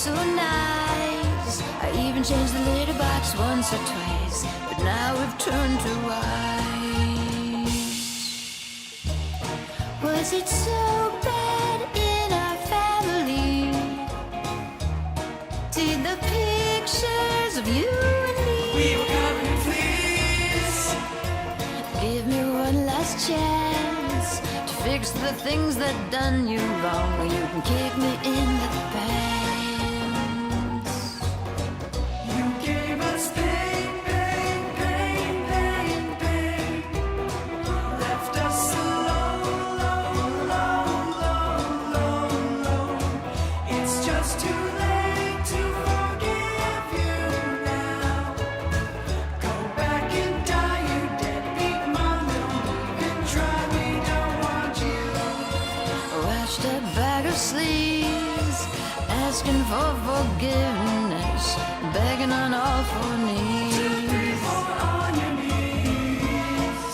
so nice. I even changed the litter box once or twice, but now we've turned to ice. Was it so bad in our family? See the pictures of you and me. We were covered in fleas. Give me one last chance to fix the things that done you wrong, or you can kick me in the pants. You gave us pain, pain, pain, pain, pain. Left us alone, alone, alone, alone, alone, alone. It's just too late to forgive you now. Go back and die, you deadbeat mom. Don't even try, we don't want you. Washed up bag of sleeves, asking for forgiveness, begging on all four knees. On your knees.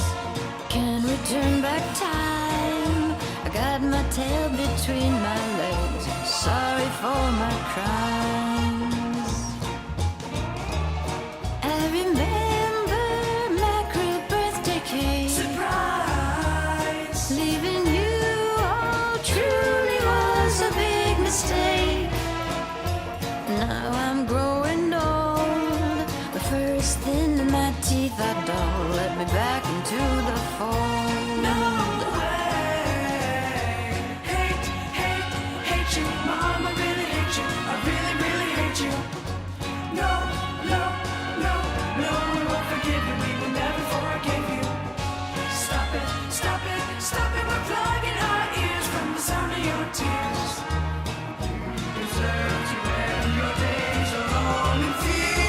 Can we turn back time? I got my tail between my legs, sorry for my crimes. I remember my cruel birthday cake. Surprise. Leaving you all truly was a big mistake. Now I'm growing old, the first thing in my teeth are dull. Let me back into the fold. No way. Hate, hate, hate you. Mom, I really hate you. I really, really hate you. No, no, no, no, we won't forgive you. We will never forgive you. Stop it, stop it, stop it. We're plugging our ears from the sound of your tears. You deserve to end your days alone in fear.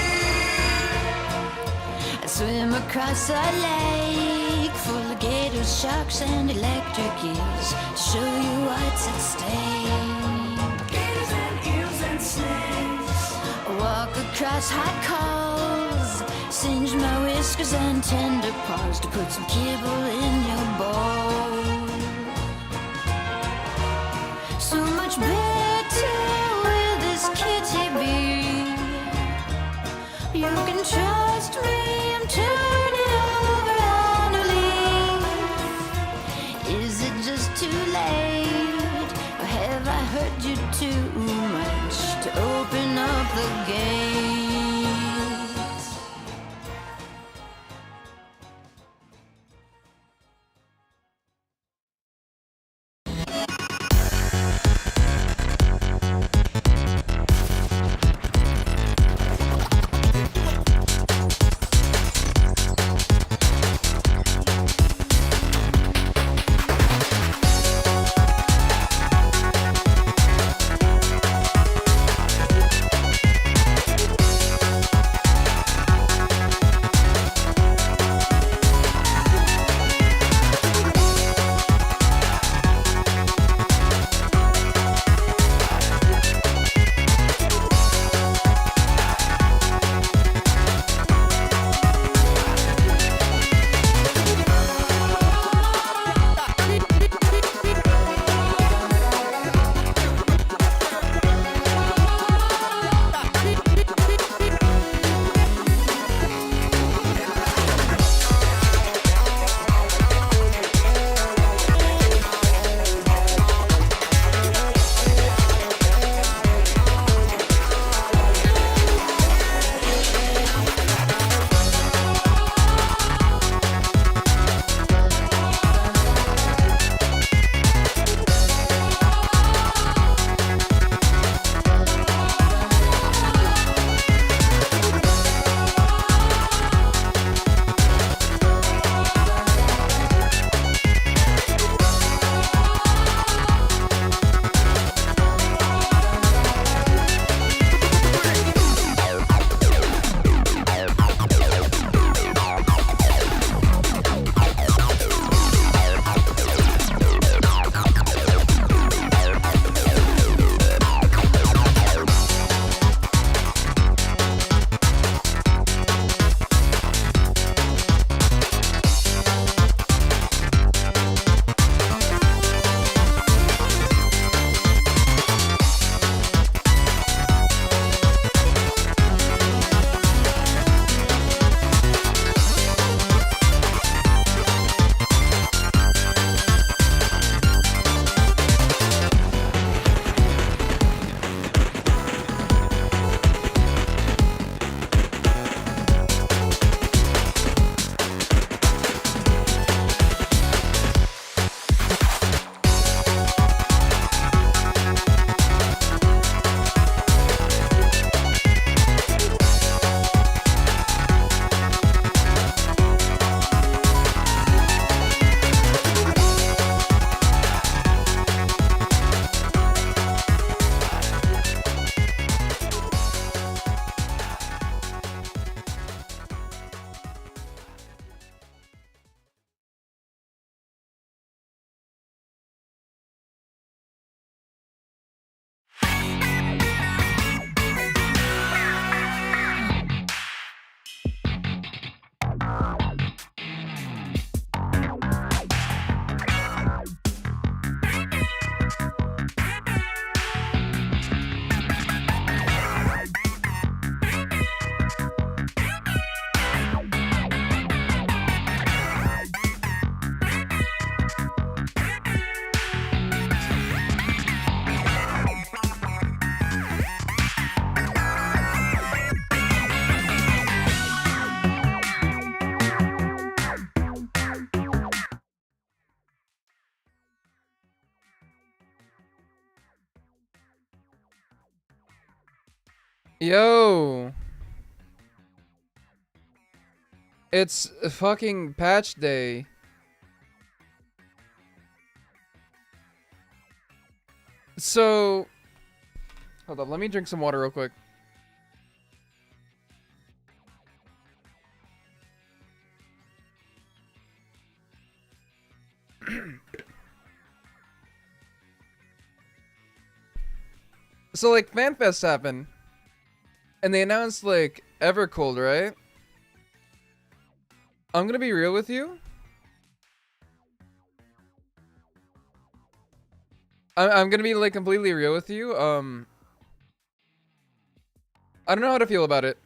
I swim across a lake full of gators, sharks, and electric eels to show you what's at stake. Gators and eels and snakes. I walk across hot coals, singe my whiskers and tender paws to put some kibble in your bowl. So much better will this kitty be. You can trust me, I'm turning over on a leaf. Is it just too late, or have I hurt you too much to open up the gates? Yo, it's fucking patch day. So, hold up, let me drink some water real quick. So, like, FanFest happened, and they announced, like, Evercold, right? I'm gonna be real with you. I'm gonna be, like, completely real with you. I don't know how to feel about it.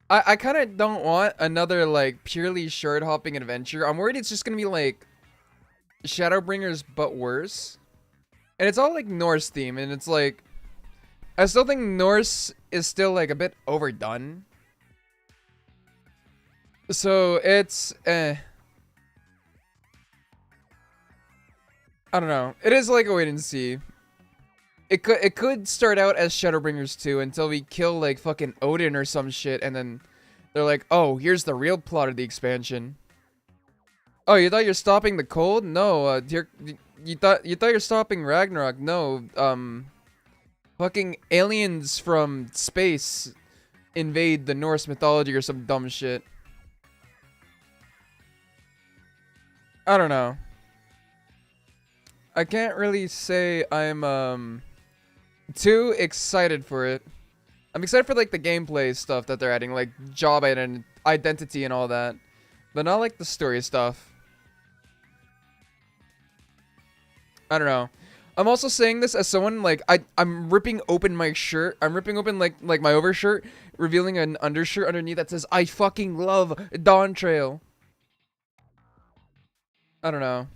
I kind of don't want another, like, purely shard-hopping adventure. I'm worried it's just gonna be, like, Shadowbringers, but worse. And it's all, like, Norse theme, and it's, like... I still think Norse is still, like, a bit overdone. So, it's, I don't know. It is, like, a wait and see. It could start out as Shadowbringers 2 until we kill, like, fucking Odin or some shit, and then they're like, oh, here's the real plot of the expansion. Oh, you thought you're stopping the cold? No, you thought you're stopping Ragnarok? No, fucking aliens from space invade the Norse mythology or some dumb shit. I don't know. I can't really say I'm too excited for it. I'm excited for, like, the gameplay stuff that they're adding, like job identity and all that, but not like the story stuff. I don't know. I'm also saying this as someone, like, I'm ripping open my shirt. I'm ripping open, like my overshirt, revealing an undershirt underneath that says, I fucking love Dawn Trail. I don't know.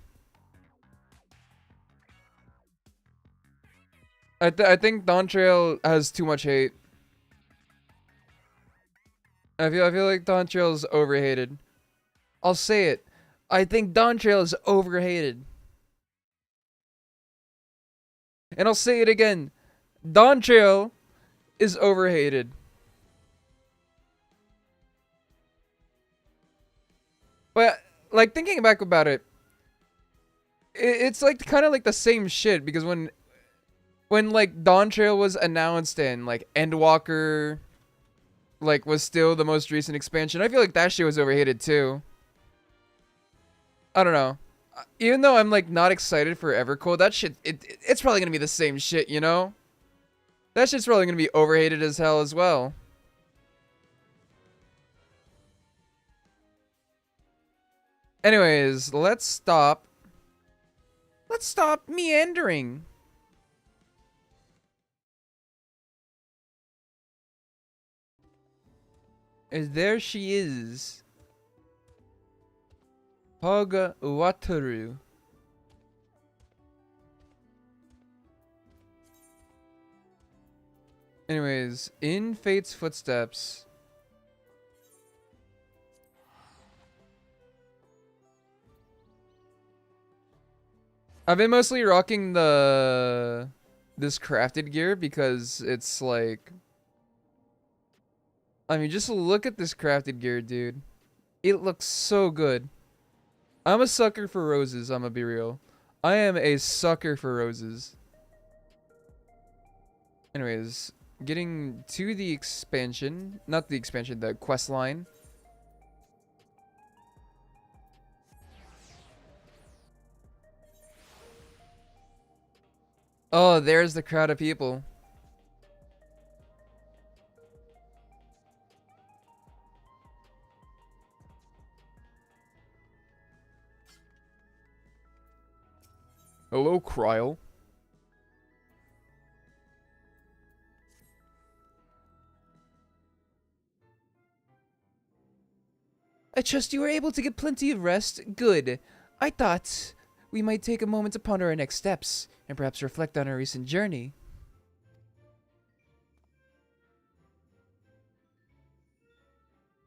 I think Dawn Trail has too much hate. I feel like Dawn Trail is overhated. I'll say it. I think Dawn Trail is overhated. And I'll say it again. Dawn Trail is overhated. But, like, thinking back about it, it's like kind of like the same shit, because when like Dawn Trail was announced and like Endwalker like was still the most recent expansion, I feel like that shit was overhated too. I don't know. Even though I'm, like, not excited for Evercold, that shit, it's probably gonna be the same shit, you know? That shit's probably gonna be overhated as hell as well. Anyways, let's stop. Let's stop meandering. And there she is. Hoga Wataru. Anyways, in Fate's footsteps. I've been mostly rocking this crafted gear because it's like, I mean, just look at this crafted gear, dude. It looks so good. I'm a sucker for roses, I'm gonna be real. I am a sucker for roses. Anyways, getting to the expansion. Not the expansion, the quest line. Oh, there's the crowd of people. Hello, Kryl. I trust you were able to get plenty of rest. Good. I thought we might take a moment to ponder our next steps, and perhaps reflect on our recent journey.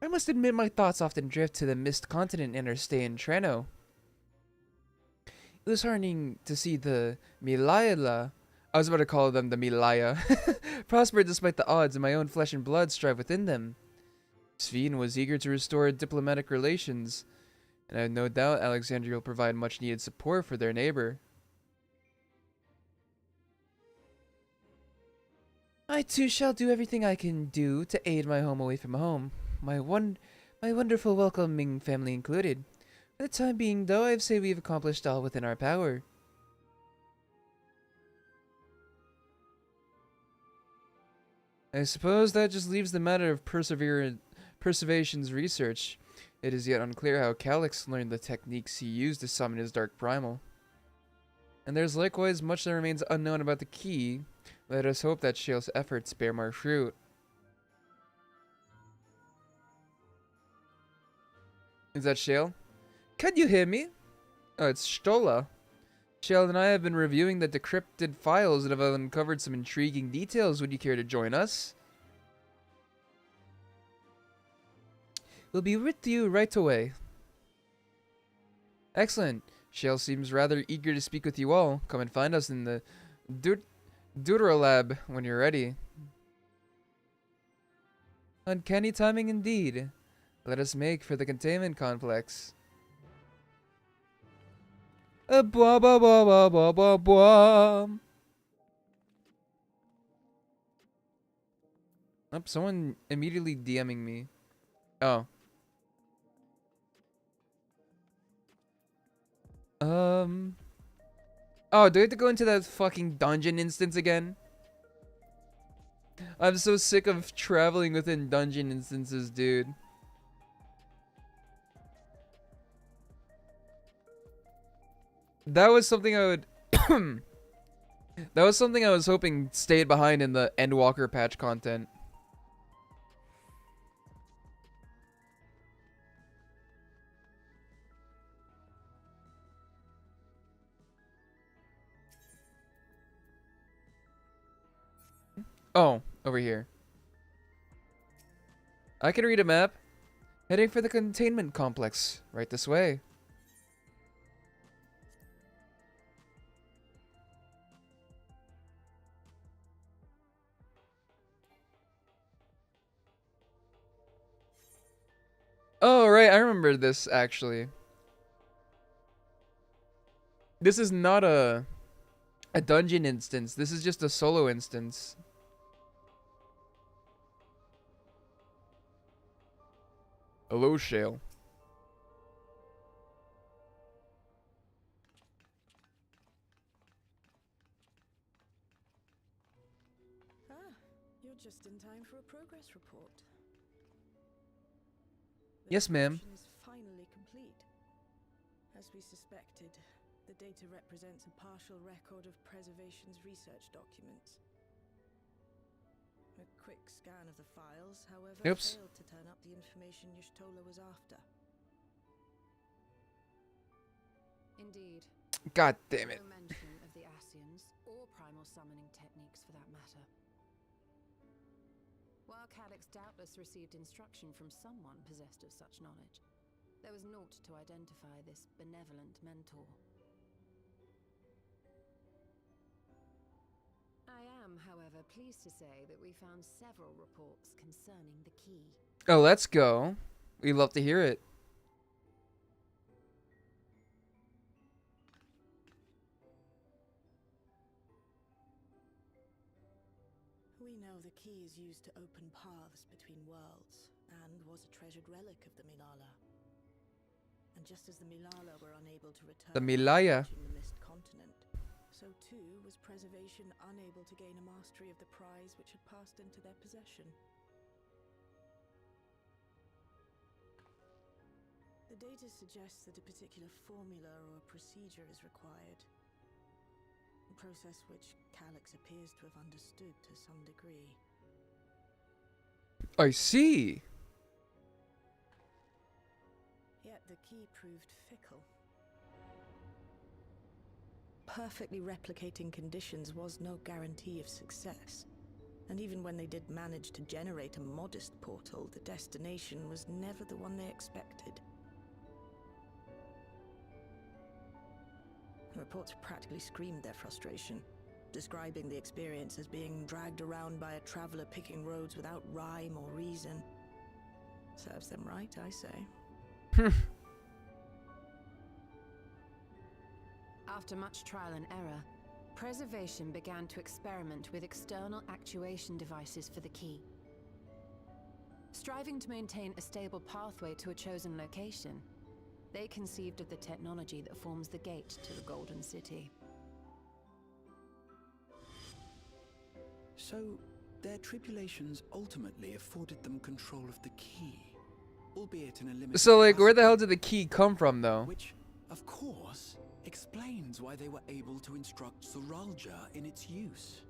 I must admit my thoughts often drift to the Mist Continent and our stay in Treno. It was heartening to see the Milaila I was about to call them the Milaya. Prospered despite the odds, and my own flesh and blood strive within them. Sveen was eager to restore diplomatic relations, and I have no doubt Alexandria will provide much needed support for their neighbor. I too shall do everything I can do to aid my home away from home, my wonderful welcoming family included. For the time being, though, I'd say we've accomplished all within our power. I suppose that just leaves the matter of Persevation's research. It is yet unclear how Calyx learned the techniques he used to summon his Dark Primal. And there's likewise much that remains unknown about the key. Let us hope that Shale's efforts bear more fruit. Is that Shale? Can you hear me? Oh, it's Stola. Shale and I have been reviewing the decrypted files and have uncovered some intriguing details. Would you care to join us? We'll be with you right away. Excellent. Shale seems rather eager to speak with you all. Come and find us in the Deuterolab when you're ready. Uncanny timing indeed. Let us make for the containment complex. Blah blah blah blah blah blah blah. Oh, someone immediately DMing me. Oh. Oh, do I have to go into that fucking dungeon instance again? I'm so sick of traveling within dungeon instances, dude. That was something I would... that was something I was hoping stayed behind in the Endwalker patch content. Oh, over here. I can read a map. Heading for the containment complex. Right this way. Oh, right. I remember this, actually. This is not a dungeon instance. This is just a solo instance. Hello, Shale. Ah, you're just in time for a progress report. Yes, ma'am. The is finally complete. As we suspected, the data represents a partial record of Preservation's research documents. A quick scan of the files, however, Oops. failed to turn up the information Y'shtola was after. Indeed. God damn it. No mention of the Ascians, or primal summoning techniques for that matter. While Calyx doubtless received instruction from someone possessed of such knowledge, there was naught to identify this benevolent mentor. I am, however, pleased to say that we found several reports concerning the key. Oh, let's go. We'd love to hear it. We know the key is used to open paths between worlds, and was a treasured relic of the Milala. And just as the Milala were unable to return The Milaya. in the Mist Continent, so too was Preservation unable to gain a mastery of the prize which had passed into their possession. The data suggests that a particular formula or a procedure is required. A process which Calyx appears to have understood to some degree. I see. Yet the key proved fickle. Perfectly replicating conditions was no guarantee of success. And even when they did manage to generate a modest portal, the destination was never the one they expected. The reports practically screamed their frustration. describing the experience as being dragged around by a traveler picking roads without rhyme or reason. Serves them right, I say. After much trial and error, Preservation began to experiment with external actuation devices for the key. Striving to maintain a stable pathway to a chosen location, they conceived of the technology that forms the gate to the Golden City. So, their tribulations ultimately afforded them control of the key, albeit in a limited So, like, where the hell capacity, did the key come from, though? which, of course, explains why they were able to instruct Zoralja in its use,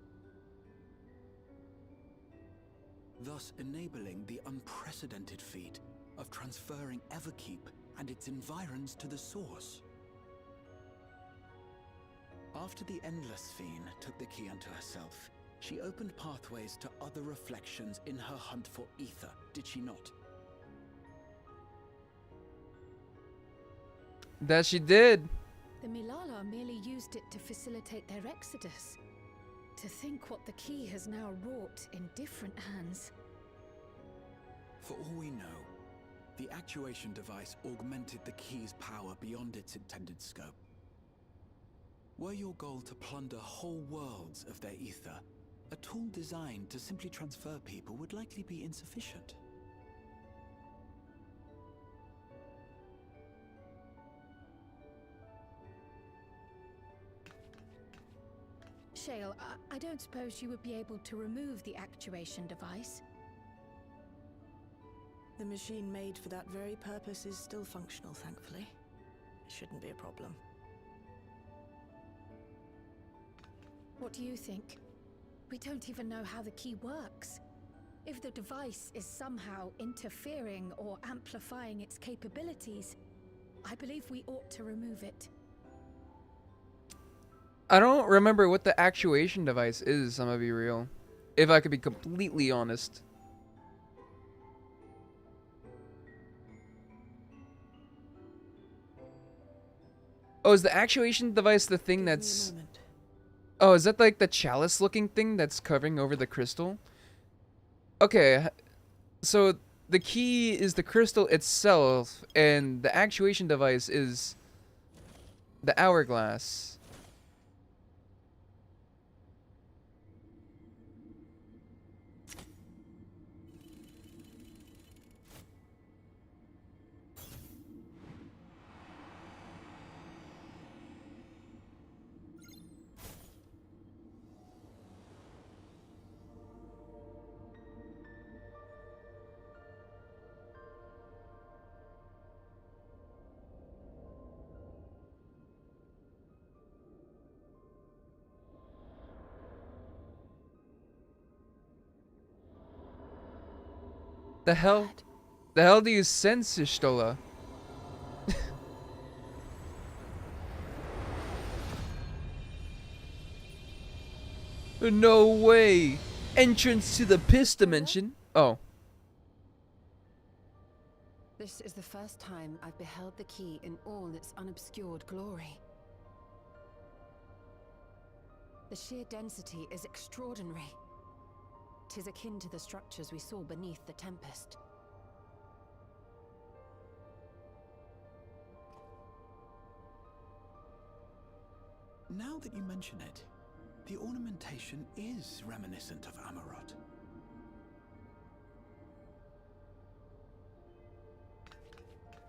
thus enabling the unprecedented feat of transferring Everkeep and its environs to the source. After the Endless Fiend took the key unto herself, she opened pathways to other reflections in her hunt for ether, did she not? That she did. The Milala merely used it to facilitate their exodus. To think what the key has now wrought in different hands. For all we know, the actuation device augmented the key's power beyond its intended scope. Were your goal to plunder whole worlds of their ether, a tool designed to simply transfer people would likely be insufficient. Shale, I don't suppose you would be able to remove the actuation device? The machine made for that very purpose is still functional, thankfully. It shouldn't be a problem. What do you think? We don't even know how the key works. If the device is somehow interfering or amplifying its capabilities, I believe we ought to remove it. I don't remember what the actuation device is, I'm gonna be real. If I could be completely honest. Oh, is the actuation device the thing Give me a that's... moment. Oh, is that like the chalice looking thing that's covering over the crystal? Okay, so the key is the crystal itself, and the actuation device is the hourglass. The hell? The hell do you sense, Stola? No way! Entrance to the piss dimension? Oh. This is the first time I've beheld the key in all its unobscured glory. The sheer density is extraordinary. 'Tis akin to the structures we saw beneath the Tempest. Now that you mention it, the ornamentation is reminiscent of Amarot.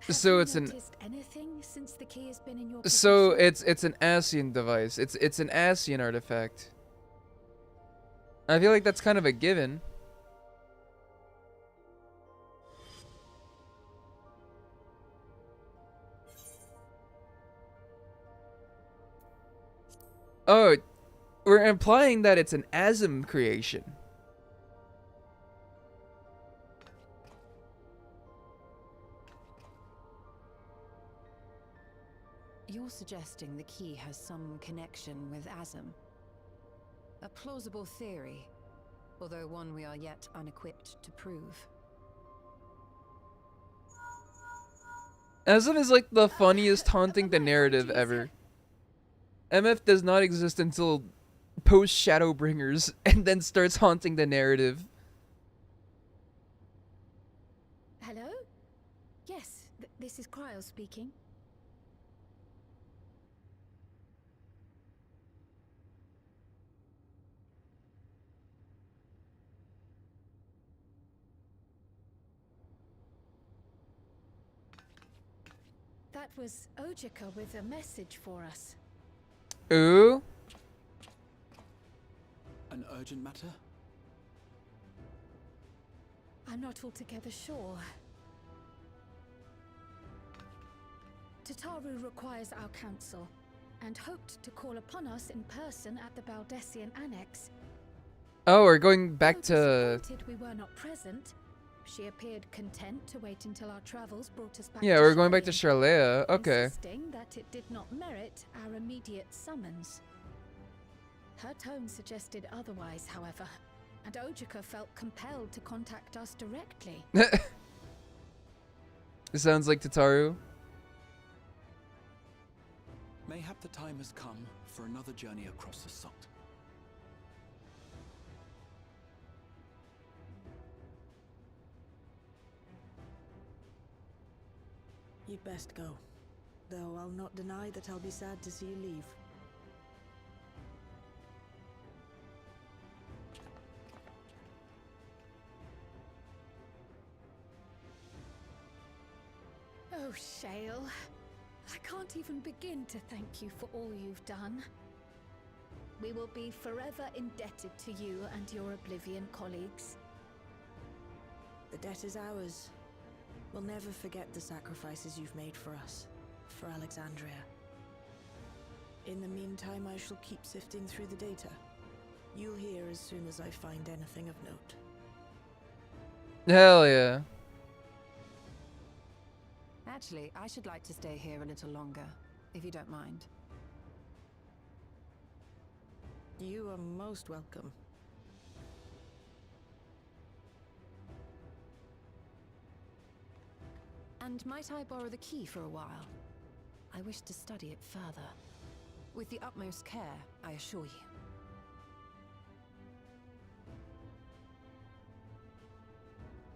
So Have it's you an noticed anything since the key has been in your so possession? it's an Asian device. It's an Asian artifact. I feel like that's kind of a given. Oh, we're implying that it's an Asm creation. You're suggesting the key has some connection with Asm. A plausible theory, although one we are yet unequipped to prove. Asm is like the funniest haunting the narrative ever. MF does not exist until post Shadowbringers and then starts haunting the narrative. Hello? Yes, this is Cryo speaking. That was Ojika with a message for us. Ooh. An urgent matter? I'm not altogether sure. Tataru requires our counsel, and hoped to call upon us in person at the Baldessian Annex. Oh, we're going back Though to... disappointed we were not present, she appeared content to wait until our travels brought us back Yeah, to we're going back to Charlene, Charlea. Okay. insisting that it did not merit our immediate summons. Her tone suggested otherwise, however, and Ojika felt compelled to contact us directly. It sounds like Tataru. Mayhap the time has come for another journey across the Sot. You'd best go. Though I'll not deny that I'll be sad to see you leave. Oh, Shale. I can't even begin to thank you for all you've done. We will be forever indebted to you and your Oblivion colleagues. The debt is ours. We'll never forget the sacrifices you've made for us, for Alexandria. In the meantime, I shall keep sifting through the data. You'll hear as soon as I find anything of note. Hell yeah. Actually, I should like to stay here a little longer, if you don't mind. You are most welcome. And might I borrow the key for a while? I wish to study it further. With the utmost care, I assure you.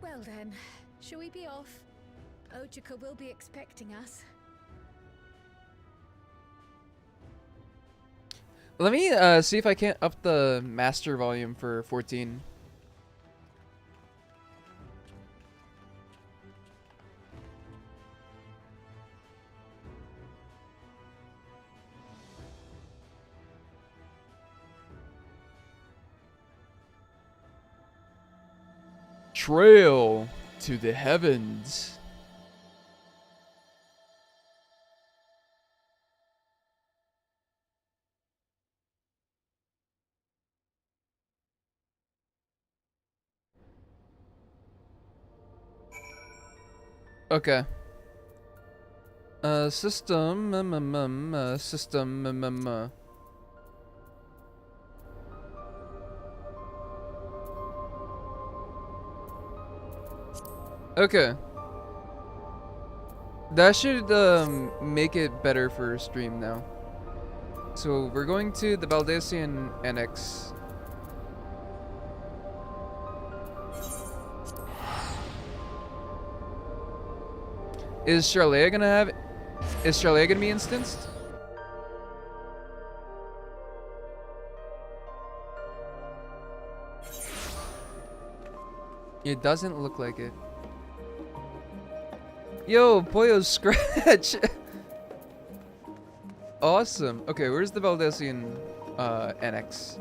Well then, shall we be off? Ojika will be expecting us. Let me see if I can't up the master volume for 14. Trail to the heavens. Okay. System, system, Okay. That should make it better for stream now. So we're going to the Baldessian Annex. Is Charlea gonna be instanced? It doesn't look like it. Yo, Pollo Scratch! Awesome. Okay, where's the Baldessian Annex?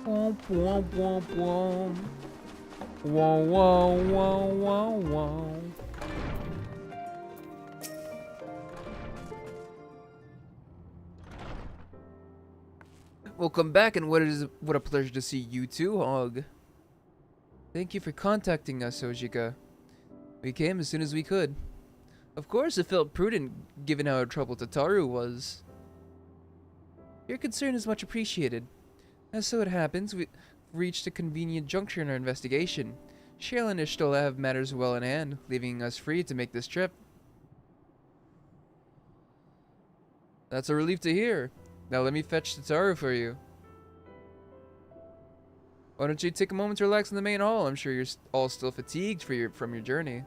Womp womp womp womp. Whoa whoa whoa whoa whoa. Welcome back, and what a pleasure to see you too, Hog. Thank you for contacting us, Ojika. We came as soon as we could. Of course, it felt prudent given how troubled Tataru was. Your concern is much appreciated. As so it happens, we've reached a convenient juncture in our investigation. Shale and Ishtola have matters well in hand, leaving us free to make this trip. That's a relief to hear. Now let me fetch Tataru for you. Why don't you take a moment to relax in the main hall? I'm sure you're all still fatigued from your journey.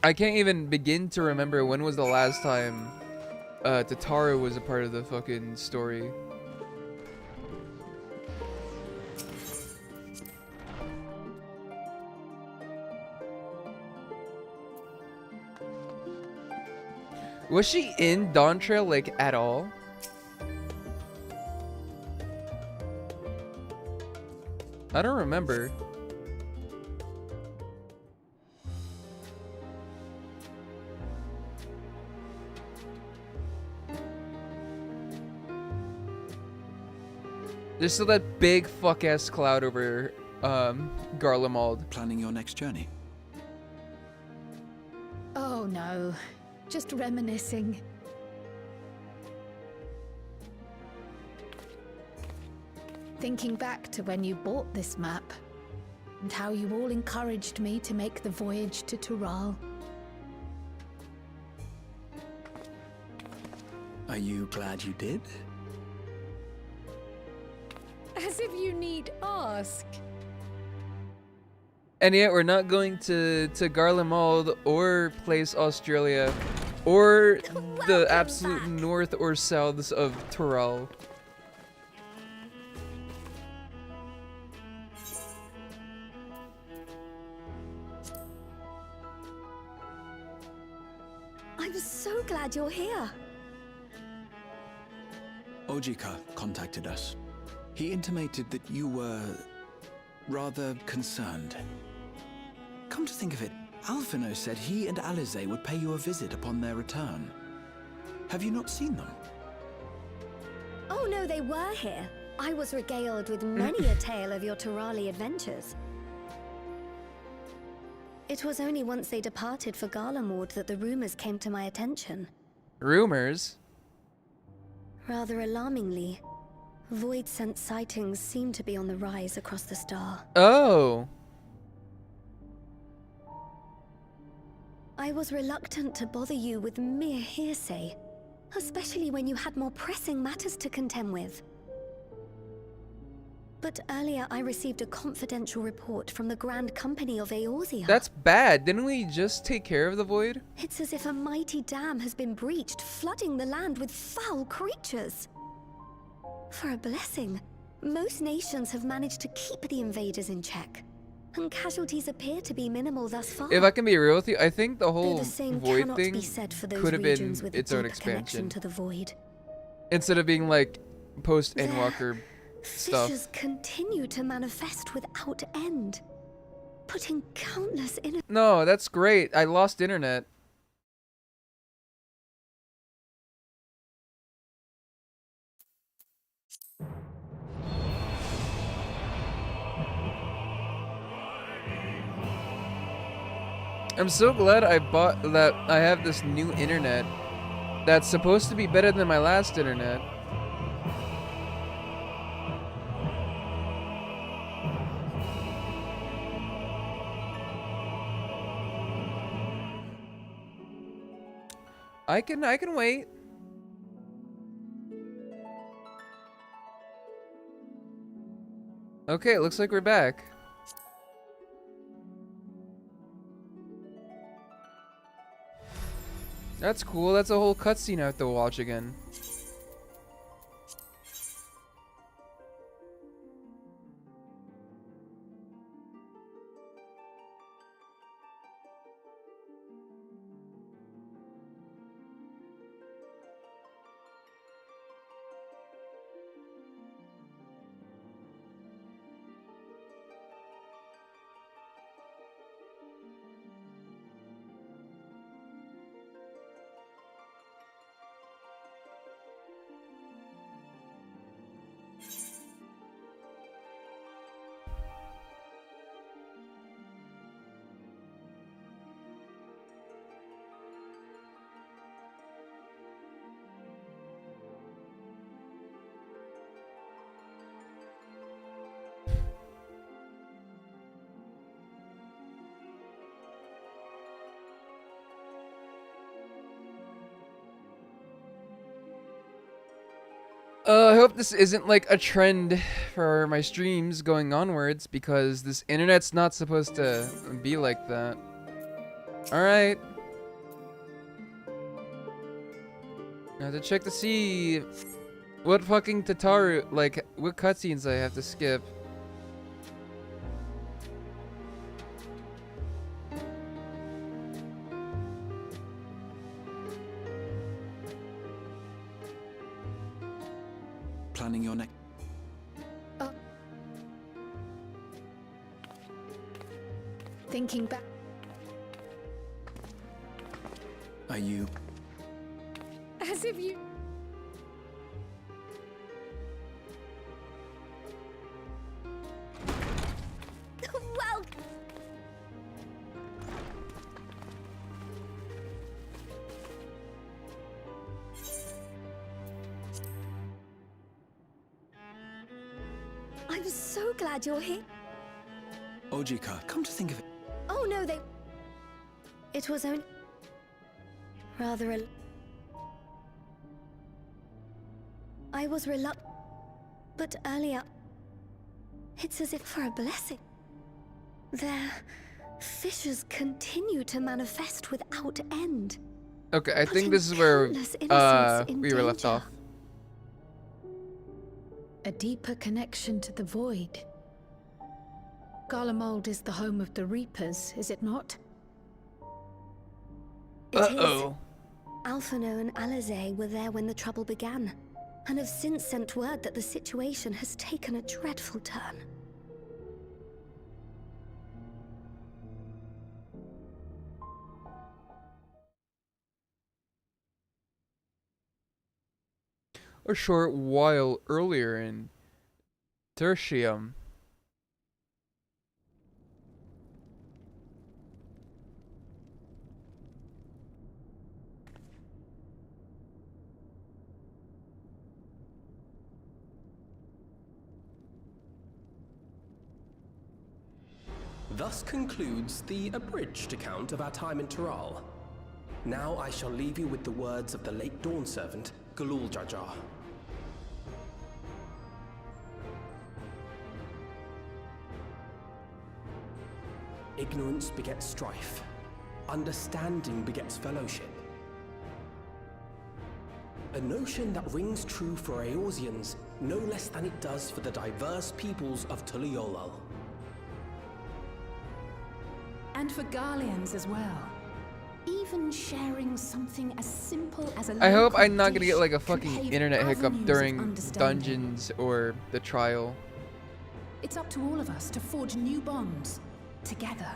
I can't even begin to remember when was the last time Tataru was a part of the fucking story. Was she in Dawn Trail, like, at all? I don't remember. There's still that big fuck-ass cloud over Garlemald. Planning your next journey? Oh no, just reminiscing. Thinking back to when you bought this map, and how you all encouraged me to make the voyage to Tural. Are you glad you did? As if you need ask. And yet we're not going to Garlemald or Place Australia or the absolute back. north or souths of Tural. I'm so glad you're here. Ojika contacted us. He intimated that you were rather concerned. Come to think of it, Alphino said he and Alize would pay you a visit upon their return. Have you not seen them? Oh no, they were here. I was regaled with many a tale of your Turali adventures. It was only once they departed for Garlemald that the rumors came to my attention. Rumors? Rather alarmingly, void-sent sightings seem to be on the rise across the star. Oh. I was reluctant to bother you with mere hearsay, especially when you had more pressing matters to contend with. But earlier I received a confidential report from the Grand Company of Eorzea. That's bad. Didn't we just take care of the void? It's as if a mighty dam has been breached, flooding the land with foul creatures. For a blessing, most nations have managed to keep the invaders in check, and casualties appear to be minimal thus far. If I can be real with you, I think the Though whole the same void cannot thing be said for those could have been regions with a its own deep connection expansion. to the void. Instead of being like post There, Endwalker stuff. Fissures continue to manifest without end, putting countless No, that's great. I lost internet. I'm so glad I have this new internet that's supposed to be better than my last internet. I can wait. Okay, it looks like we're back. That's cool. That's a whole cutscene I have to watch again. I hope this isn't like a trend for my streams going onwards, because this internet's not supposed to be like that. Alright. I have to check to see what fucking Tataru, like, what cutscenes I have to skip. Planning your next. Thinking back. Are you? As if you. Well, I'm so glad you're here. Ojika, come to think of it. Oh no, they. It was only. Rather a. I was reluctant. But earlier. It's as if for a blessing. Their fissures continue to manifest without end. Okay, I think putting this is where countless innocents in we were left danger. off. A deeper connection to the void. Garlemald is the home of the Reapers, is it not? It is. Uh-oh. Alphino and Alizé were there when the trouble began, and have since sent word that the situation has taken a dreadful turn. A short while earlier in Tertium. Thus concludes the abridged account of our time in Tiral. Now I shall leave you with the words of the late Dawn Servant, Galul Jajar. Ignorance begets strife. Understanding begets fellowship. A notion that rings true for Eorzeans no less than it does for the diverse peoples of Tuliolal. And for Garleans as well. Even sharing something as simple as a I hope local I'm not gonna dish get like a could fucking pave internet hiccup avenues of during understanding. dungeons or the trial. It's up to all of us to forge new bonds together.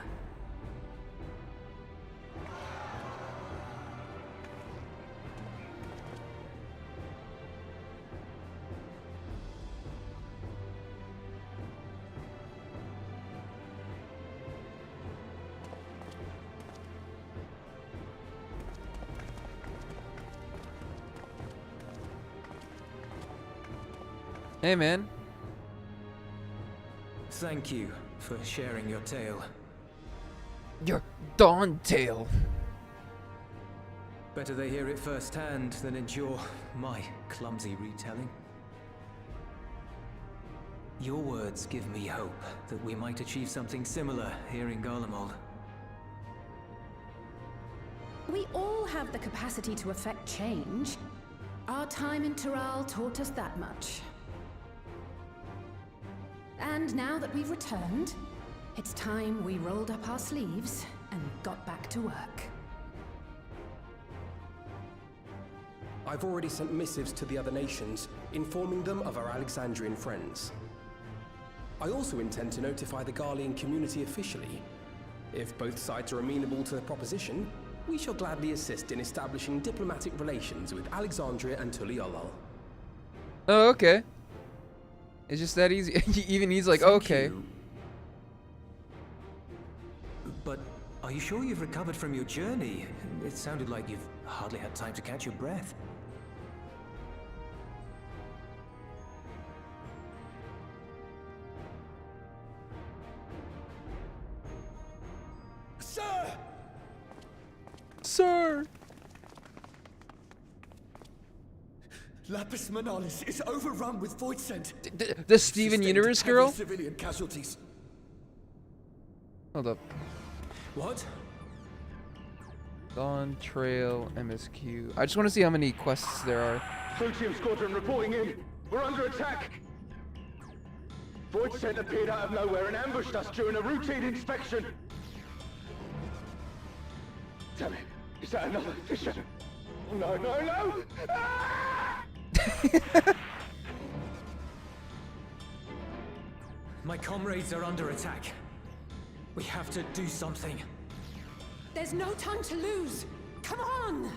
Hey man. Thank you for sharing your tale. Your Dawn Tale. Better they hear it firsthand than endure my clumsy retelling. Your words give me hope that we might achieve something similar here in Garlemald. We all have the capacity to affect change. Our time in Tiral taught us that much. And now that we've returned, it's time we rolled up our sleeves and got back to work. I've already sent missives to the other nations, informing them of our Alexandrian friends. I also intend to notify the Garlean community officially. If both sides are amenable to the proposition, we shall gladly assist in establishing diplomatic relations with Alexandria and Tuliolal. Oh, okay. It's just that easy. Even he's like, Thank okay. you. But are you sure you've recovered from your journey? It sounded like you've hardly had time to catch your breath. Sir! Sir! Lapis Manalis is overrun with void scent. The Steven Universe girl? Civilian casualties. Hold up. What? Dawn Trail MSQ. I just want to see how many quests there are. Proteum Squadron reporting in. We're under attack. Void scent appeared out of nowhere and ambushed us during a routine inspection. Damn it. Is that another fissure? Oh, no, no, no! Ah! My comrades are under attack. We have to do something. There's no time to lose! Come on!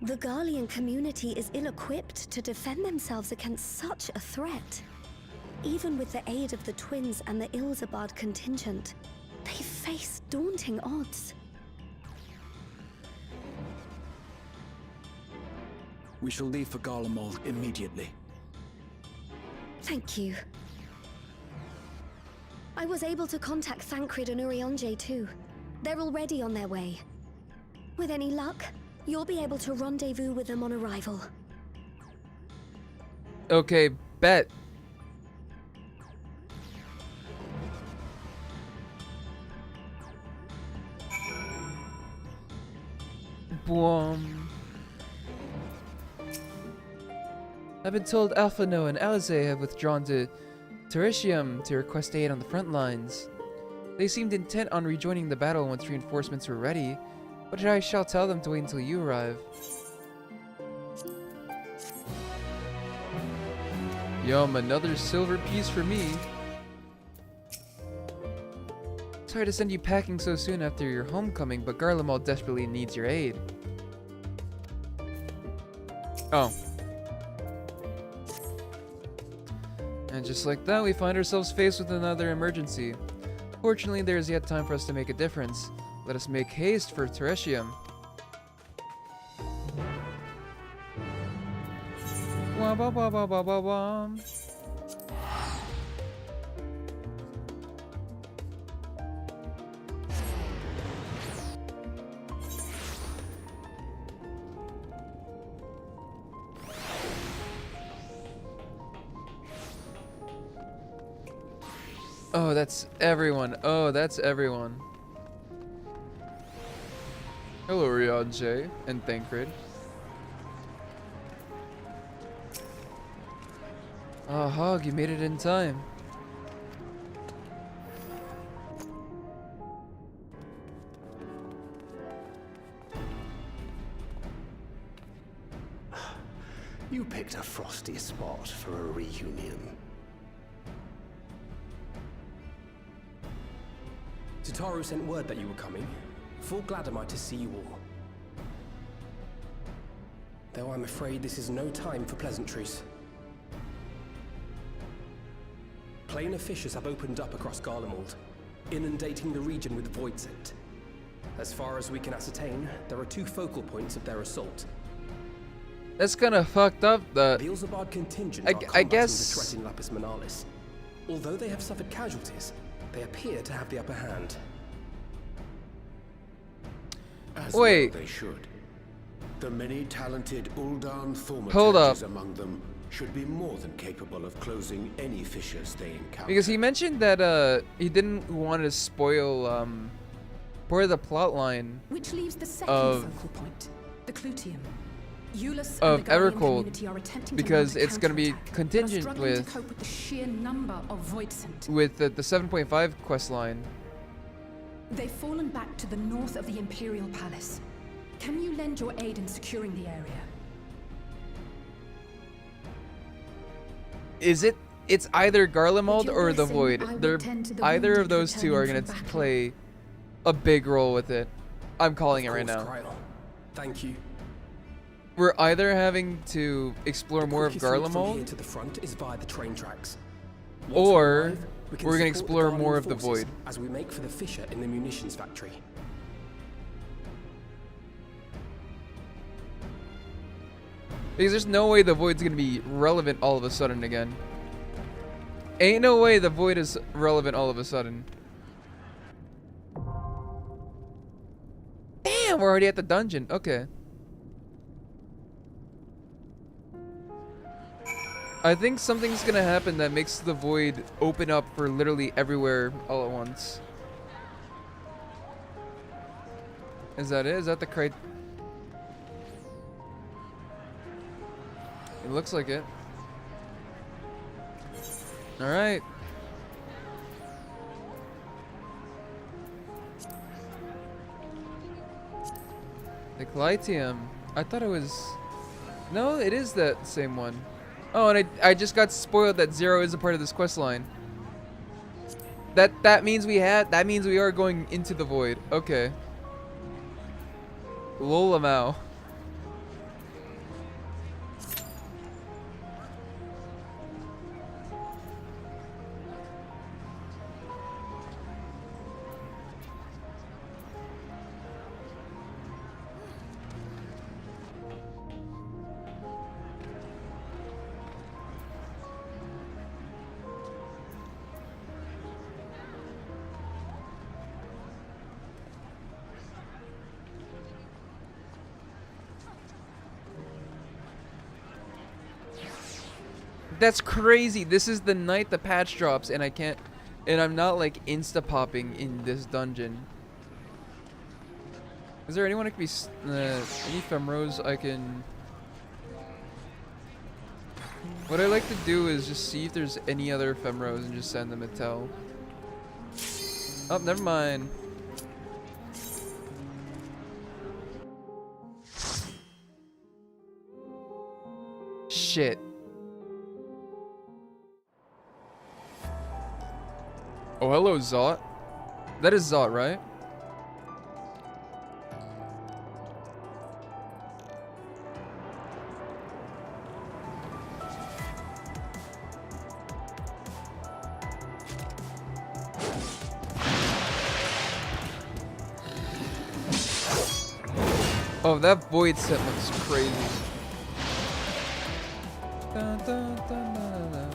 The Garlean community is ill-equipped to defend themselves against such a threat. Even with the aid of the twins and the Ilzabad contingent, they face daunting odds. We shall leave for Garlemald immediately. Thank you. I was able to contact Thancred and Urianger too. They're already on their way. With any luck, you'll be able to rendezvous with them on arrival. Okay, bet. Boom. I've been told Alphano and Alize have withdrawn to Tertium to request aid on the front lines. They seemed intent on rejoining the battle once reinforcements were ready, but I shall tell them to wait until you arrive. Yum, another silver piece for me. Sorry to send you packing so soon after your homecoming, but Garlemald desperately needs your aid. Oh. And just like that, we find ourselves faced with another emergency. Fortunately, there is yet time for us to make a difference. Let us make haste for Tertium. Wah, wah, wah, wah, wah, wah, wah. Oh, that's everyone. Oh, that's everyone. Hello, Rianjay and Thancred. Oh, Hog, you made it in time. You picked a frosty spot for a reunion. Tataru sent word that you were coming. Full glad am I to see you all. Though I'm afraid this is no time for pleasantries. Planar fissures have opened up across Garlemald, inundating the region with void scent. As far as we can ascertain, there are two focal points of their assault. That's kind of fucked up. The Ilzabad contingent I guess the threat in Lapis Manalis. Although they have suffered casualties, they appear to have the upper hand. As wait. Well they should. The many talented Uldan Hold up. thaumaturges among them should be more than capable of closing any fissures they encounter. Because he mentioned that he didn't want to spoil part of the plot line which leaves the second focal point, the Clutium. Eulus of and the Guardian Evercold, community are attempting because to mount a it's going to be counterattack, but are contingent struggling to cope with the sheer number of void scent. with the 7.5 quest line. They've fallen back to the north of the Imperial Palace. Can you lend your aid in securing the area? Is it? It's either Garlemald With or your the blessing, Void. I will They're tend to the either of wounded those two are returning going to from battle. play a big role with it. I'm calling it right now. Kryl. Thank you. We're either having to explore more of Quickest route from here Garlemald, to the front is via the train tracks. Once we or arrive, we can we're going to support the explore Guardian more of the forces Void. as we make for the fissure in the munitions factory. Because there's no way the Void's going to be relevant all of a sudden again. Ain't no way the Void is relevant all of a sudden. Damn, we're already at the dungeon. Okay. I think something's gonna happen that makes the void open up for literally everywhere all at once. Is that it? Is that the crate? It looks like it. Alright. The Glytium. I thought it was... No, it is that same one. Oh, and I just got spoiled that Zero is a part of this quest line. That means we are going into the void. Okay. Lolamau. That's crazy. This is the night the patch drops, and I'm not like insta-popping in this dungeon. Is there anyone I could be, any Femros I can... What I like to do is just see if there's any other Femros and just send them a tell. Oh, never mind. Shit. Oh, hello, Zot. That is Zot, right? Oh, that void set looks crazy. Dun, dun, dun, dun, dun.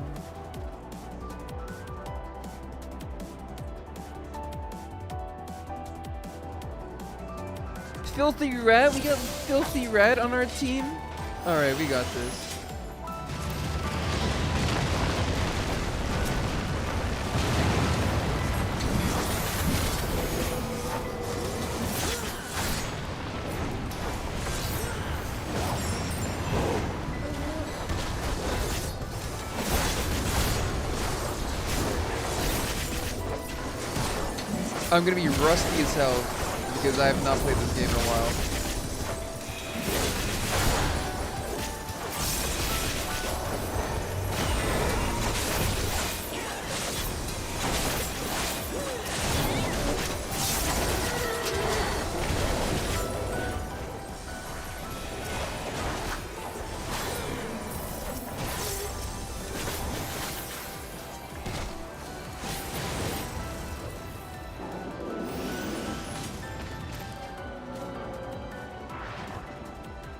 Filthy Rat? We got Filthy Rat on our team? Alright, we got this. I'm gonna be rusty as hell because I have not played this game in a while.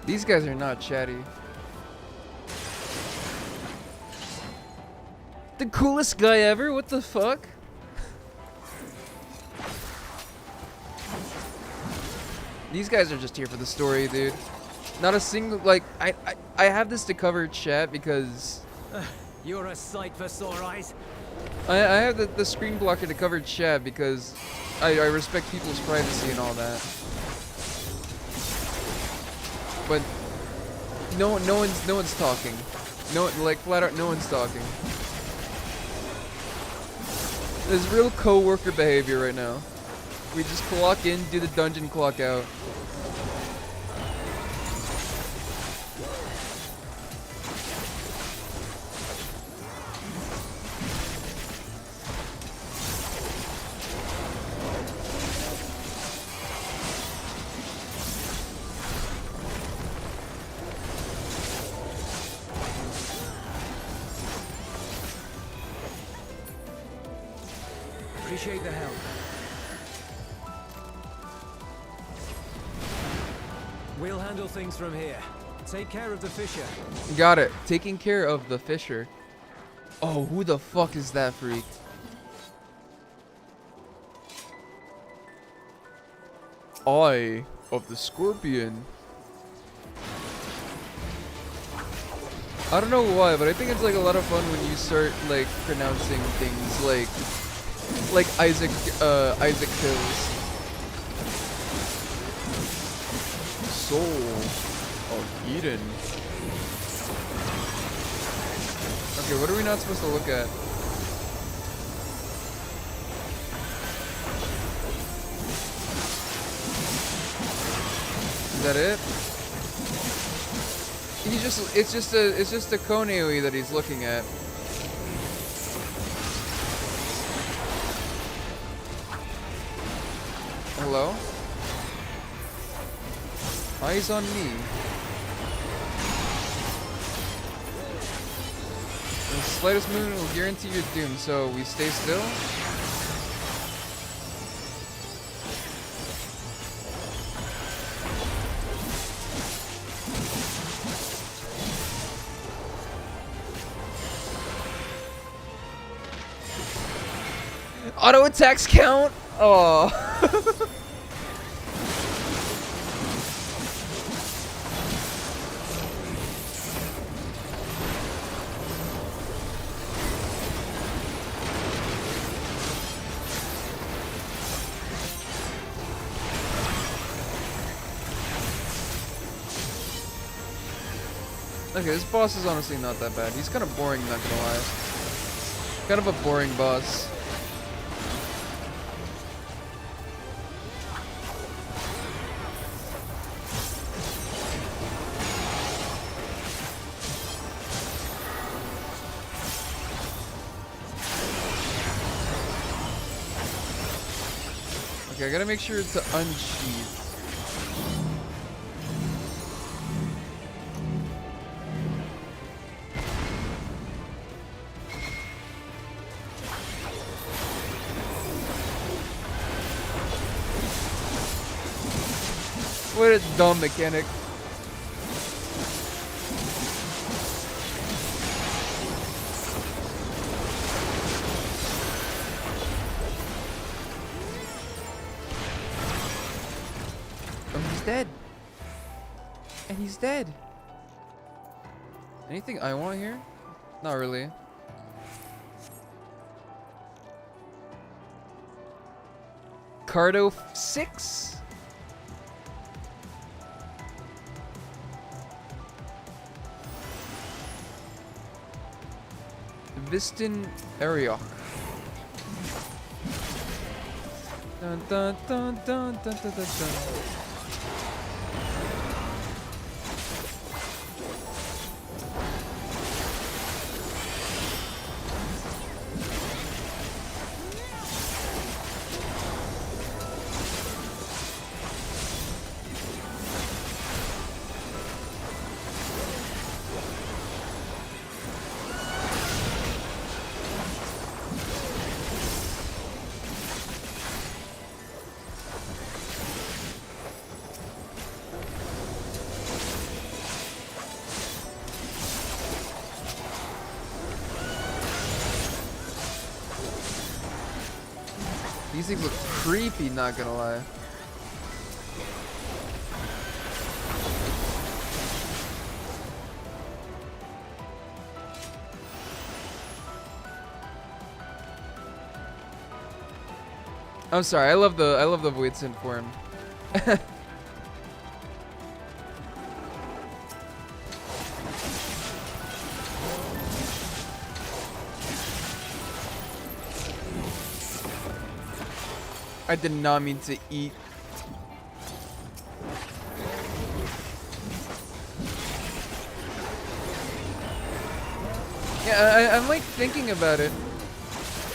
These guys are not chatty. The coolest guy ever? What the fuck? These guys are just here for the story, dude. Not a single, like, I have this to cover chat because... You're a sight for sore eyes. I have the screen blocker to cover chat because I respect people's privacy and all that. But no one's talking. Like flat out, no one's talking. There's real co-worker behavior right now. We just clock in, do the dungeon, clock out. Appreciate the help. We'll handle things from here. Take care of the Fisher. Got it. Taking care of the Fisher. Oh, who the fuck is that freak? Oi. of the Scorpion. I don't know why, but I think it's like a lot of fun when you start like pronouncing things like Isaac kills. Soul of Eden. Okay, what are we not supposed to look at? Is that it? It's just a Koneoi that he's looking at. Hello? Eyes on me. The slightest movement will guarantee your doom, so we stay still? Auto attacks count? Oh. Okay, this boss is honestly not that bad. He's kind of boring, not gonna lie. Kind of a boring boss. Okay, I gotta make sure to unsheath. What a dumb mechanic. Oh, he's dead. And he's dead. Anything I want here? Not really. Cardo 6? Vistin Ariok. Dun dun dun dun dun dun dun dun. These things look creepy, not gonna lie. I'm sorry, I love the Void Synth form. I did not mean to eat. Yeah, I'm like thinking about it.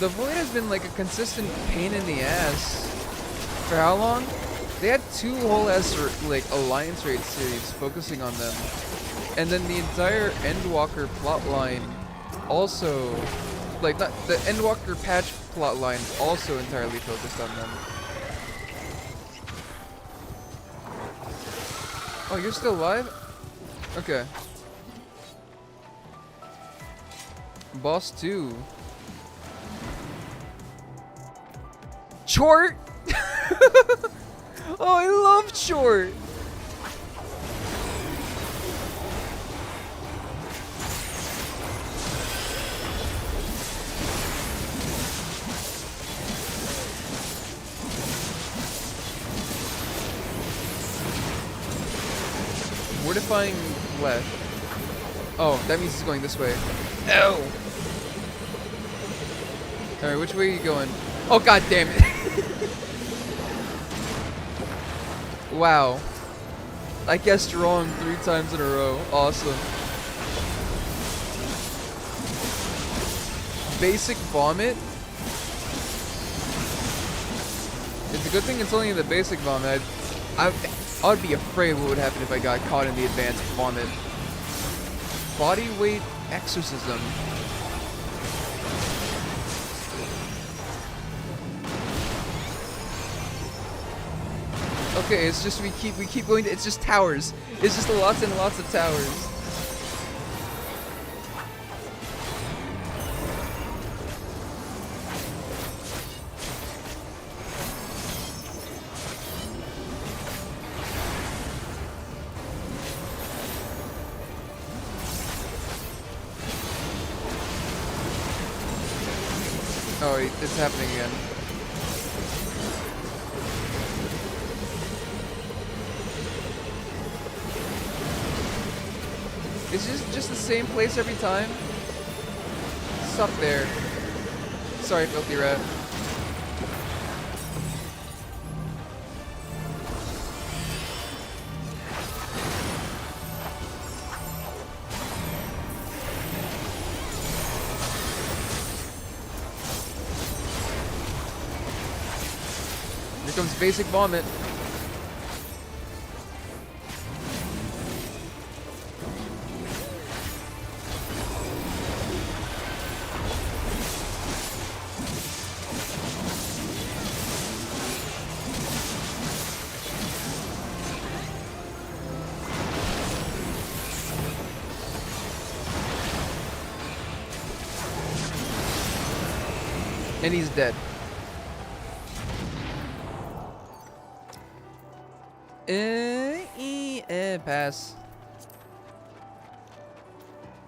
The Void has been like a consistent pain in the ass. For how long? They had 2 whole ass like Alliance Raid series focusing on them. And then the entire Endwalker plotline also, like not the Endwalker patch plotline also entirely focused on them. Oh, you're still alive? Okay. Boss 2. Chort! Oh, I love short. Mortifying left. Oh, that means he's going this way. Ow! Alright, which way are you going? Oh, god damn it. Wow. I guessed wrong 3 times in a row. Awesome. Basic vomit? It's a good thing it's only in the basic vomit. I'd be afraid what would happen if I got caught in the advanced vomit. Body weight exorcism. Okay, it's just we keep going to, it's just towers. It's just lots and lots of towers. Oh, it's happening again. Is this just the same place every time? Stop there. Sorry, filthy rat. Here comes basic vomit. And he's dead. Pass.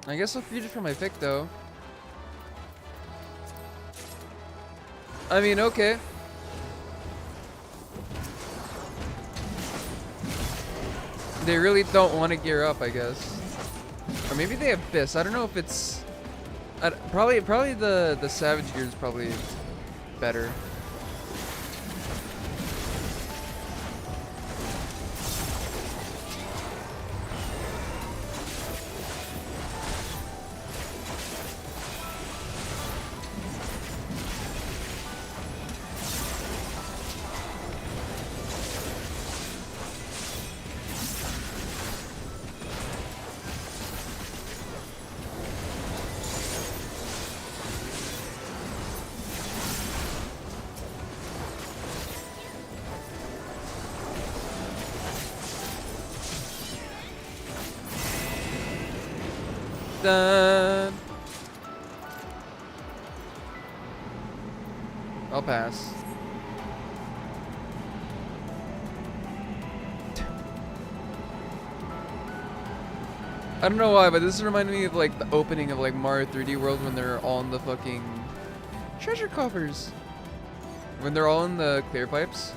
I guess I'll feed it for my pick, though. I mean, okay. They really don't want to gear up, I guess. Or maybe they have Fist. I don't know if it's... probably the Savage Gear is probably better. Done. I'll pass. I don't know why, but this reminded me of like the opening of like Mario 3D World when they're all in the fucking treasure coffers. When they're all in the clear pipes.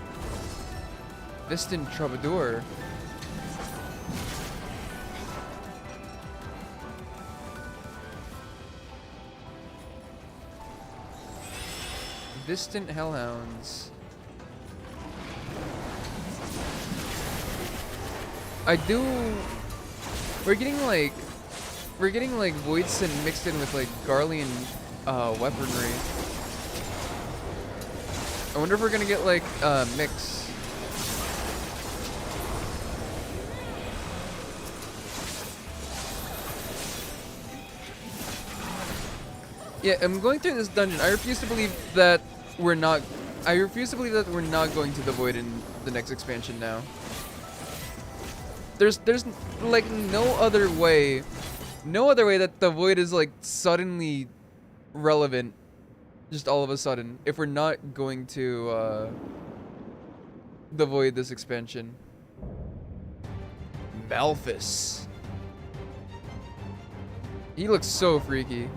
Distant Troubadour. Distant Hellhounds. I do. We're getting like Void Sin mixed in with like Garlean weaponry. I wonder if we're gonna get like mix. Yeah, I'm going through this dungeon. I refuse to believe that we're not. I refuse to believe that we're not going to the Void in the next expansion now. There's like no other way that the Void is like suddenly relevant, just all of a sudden, if we're not going to the void this expansion. Malphus. He looks so freaky.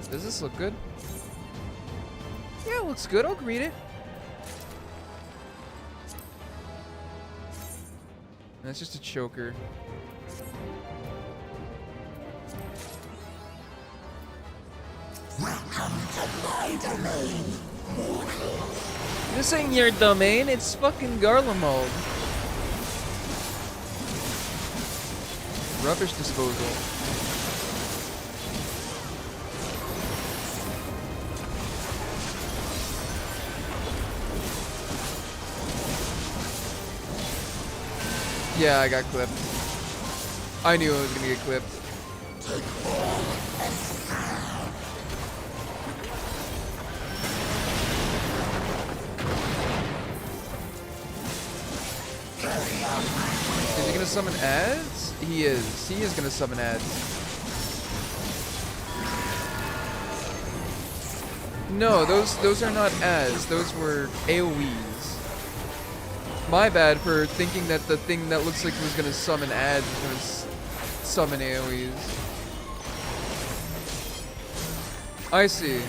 Does this look good? Yeah, it looks good. I'll read it. That's just a choker. Welcome to my domain. This ain't your domain, it's fucking Garlemald. Rubbish disposal. Yeah, I got clipped. I knew I was gonna get clipped. Is he gonna summon ads? He is. He is gonna summon ads. No, those are not ads. Those were AoEs. My bad for thinking that the thing that looks like it was gonna summon ads was gonna summon AoEs. I see.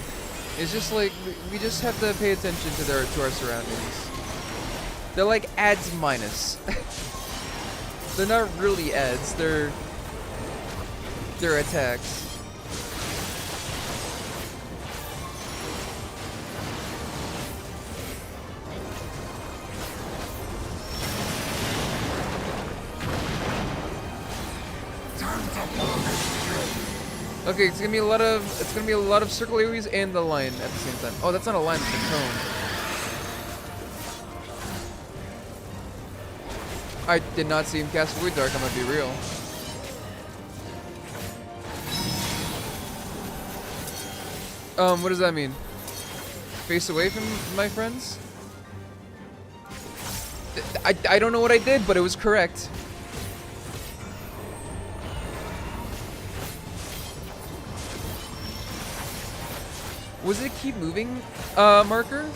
It's just like we just have to pay attention to our surroundings. They're like ads minus. They're not really ads. They're attacks. Okay, it's gonna be a lot of circle AoEs and the line at the same time. Oh, that's not a line, it's a cone. I did not see him cast Void Dark, I'm gonna be real. What does that mean? Face away from my friends? I don't know what I did, but it was correct. Was it keep moving, marker?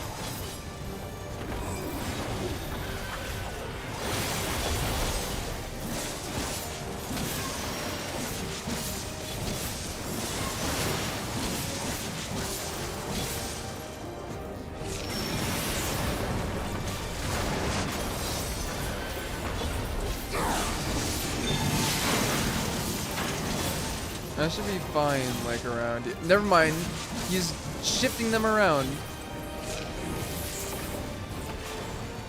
That should be fine, like, around it. Never mind. He's shifting them around.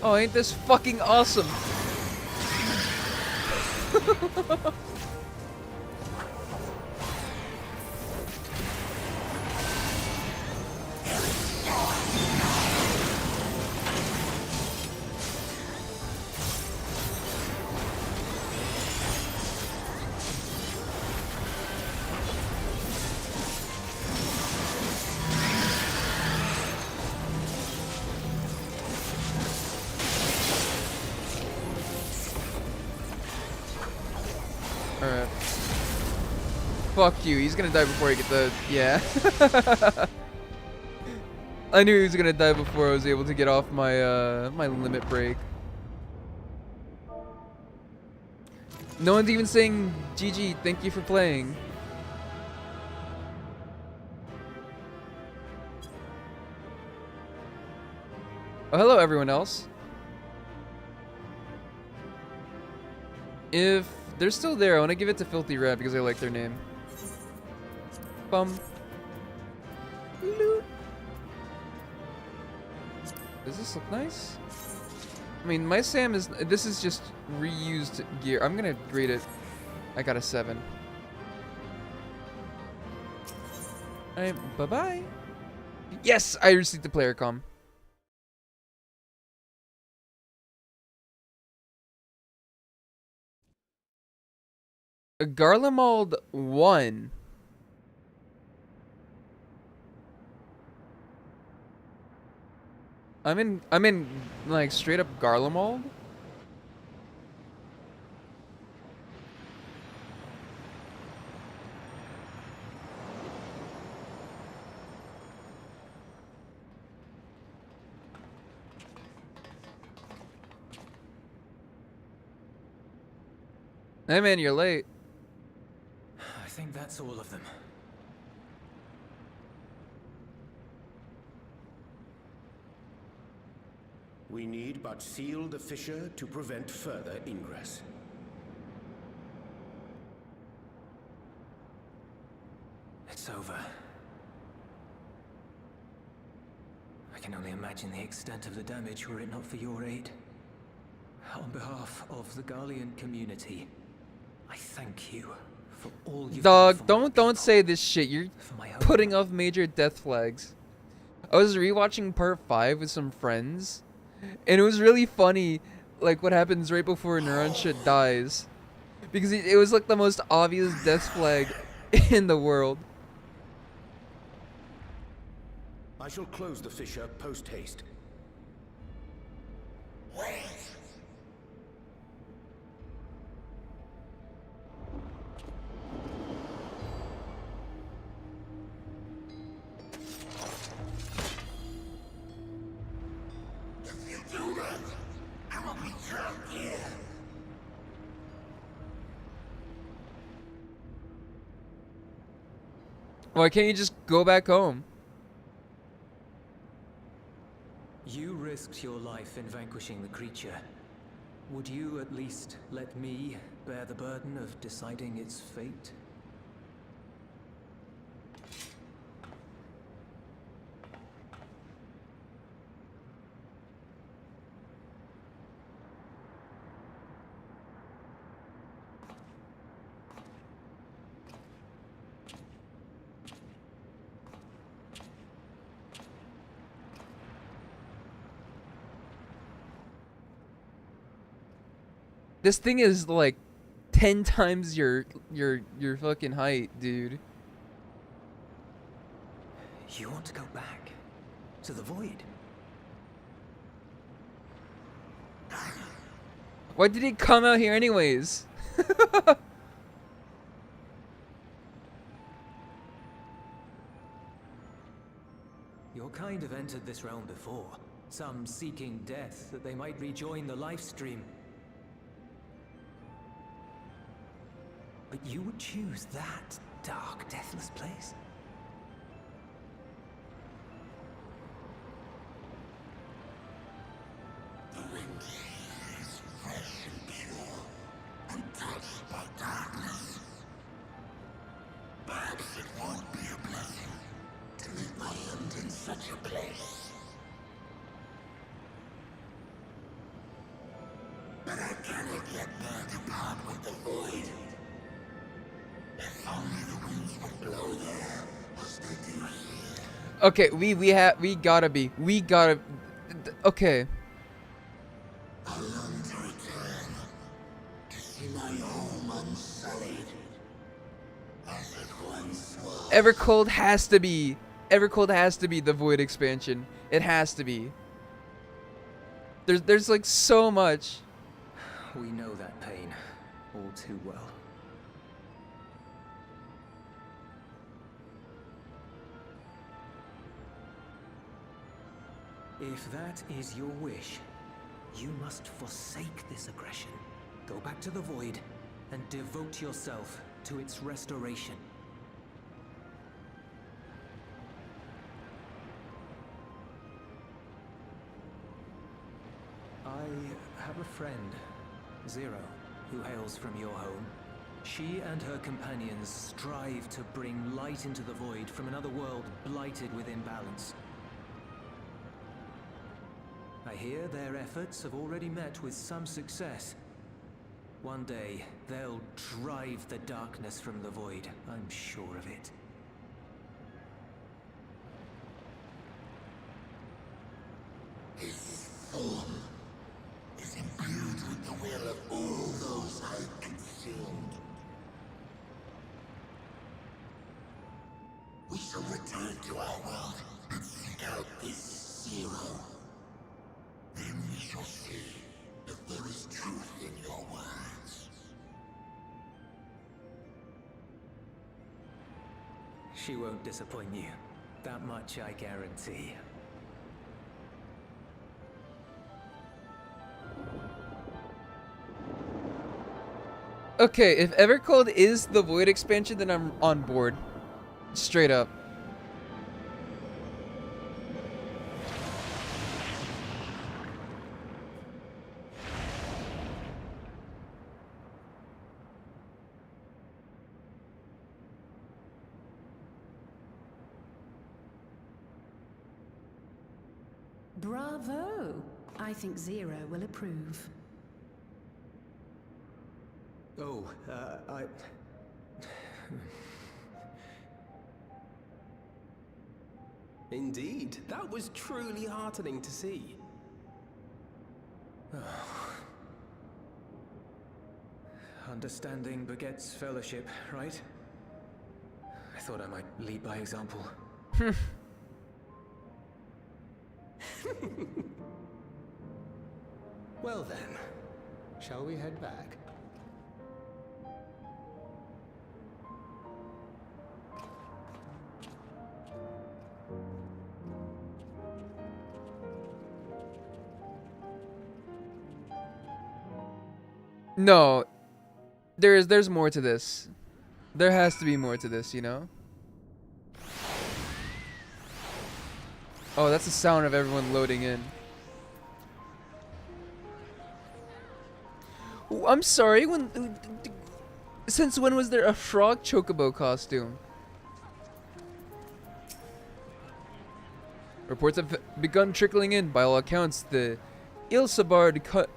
Oh, ain't this fucking awesome? Alright. Fuck you, he's gonna die before I get the... yeah. I knew he was gonna die before I was able to get off my, my limit break. No one's even saying, GG, thank you for playing. Oh, hello everyone else. If they're still there, I want to give it to Filthy Rat because I like their name. Bum. Loot. Does this look nice? I mean, my Sam is... this is just reused gear. I'm gonna grade it. I got a 7. Alright, bye-bye. Yes! I received the player comm. Garlemald 1. I'm in like straight up Garlemald. Hey man, you're late. I think that's all of them. We need but seal the fissure to prevent further ingress. It's over. I can only imagine the extent of the damage were it not for your aid. On behalf of the Garlean community, I thank you for all you've done Dog, for my don't say this shit. You're for my home. putting off major death flags. I was rewatching part 5 with some friends, and it was really funny, like what happens right before Neuron shit dies, because it was like the most obvious death flag in the world. I shall close the fissure post-haste. Why can't you just go back home? You risked your life in vanquishing the creature. Would you at least let me bear the burden of deciding its fate? This thing is like 10 times your fucking height, dude. You want to go back to the void? Why did he come out here anyways? Your kind have entered this realm before, some seeking death that they might rejoin the life stream. But you would choose that dark, deathless place? The wind is fresh and pure, untouched by darkness. Perhaps it won't be a blessing to meet my end in such a place. But I cannot yet bear to part with the void. If only the winds would blow there as they do here. Okay, we gotta okay. I long to return, to see my home unsullied, as it once was. Evercold has to be the Void expansion. It has to be. There's like so much. We know that pain all too well. If that is your wish, you must forsake this aggression, go back to the Void, and devote yourself to its restoration. I have a friend, Zero, who hails from your home. She and her companions strive to bring light into the Void from another world blighted with imbalance. I hear their efforts have already met with some success. One day, they'll drive the darkness from the Void, I'm sure of it. His form is imbued with the will of all those I consumed. We shall return to our world and seek out this Zero. Then we shall see if there is truth in your words. She won't disappoint you. That much I guarantee. Okay, if Evercold is the Void expansion, then I'm on board. Straight up. Bravo! I think Zero will approve. Oh, Indeed, that was truly heartening to see. Understanding begets fellowship, right? I thought I might lead by example. Well then, shall we head back? No, there's more to this. There has to be more to this, you know? Oh, that's the sound of everyone loading in. Oh, I'm sorry, since when was there a frog chocobo costume? Reports have begun trickling in. By all accounts, the Ilsabard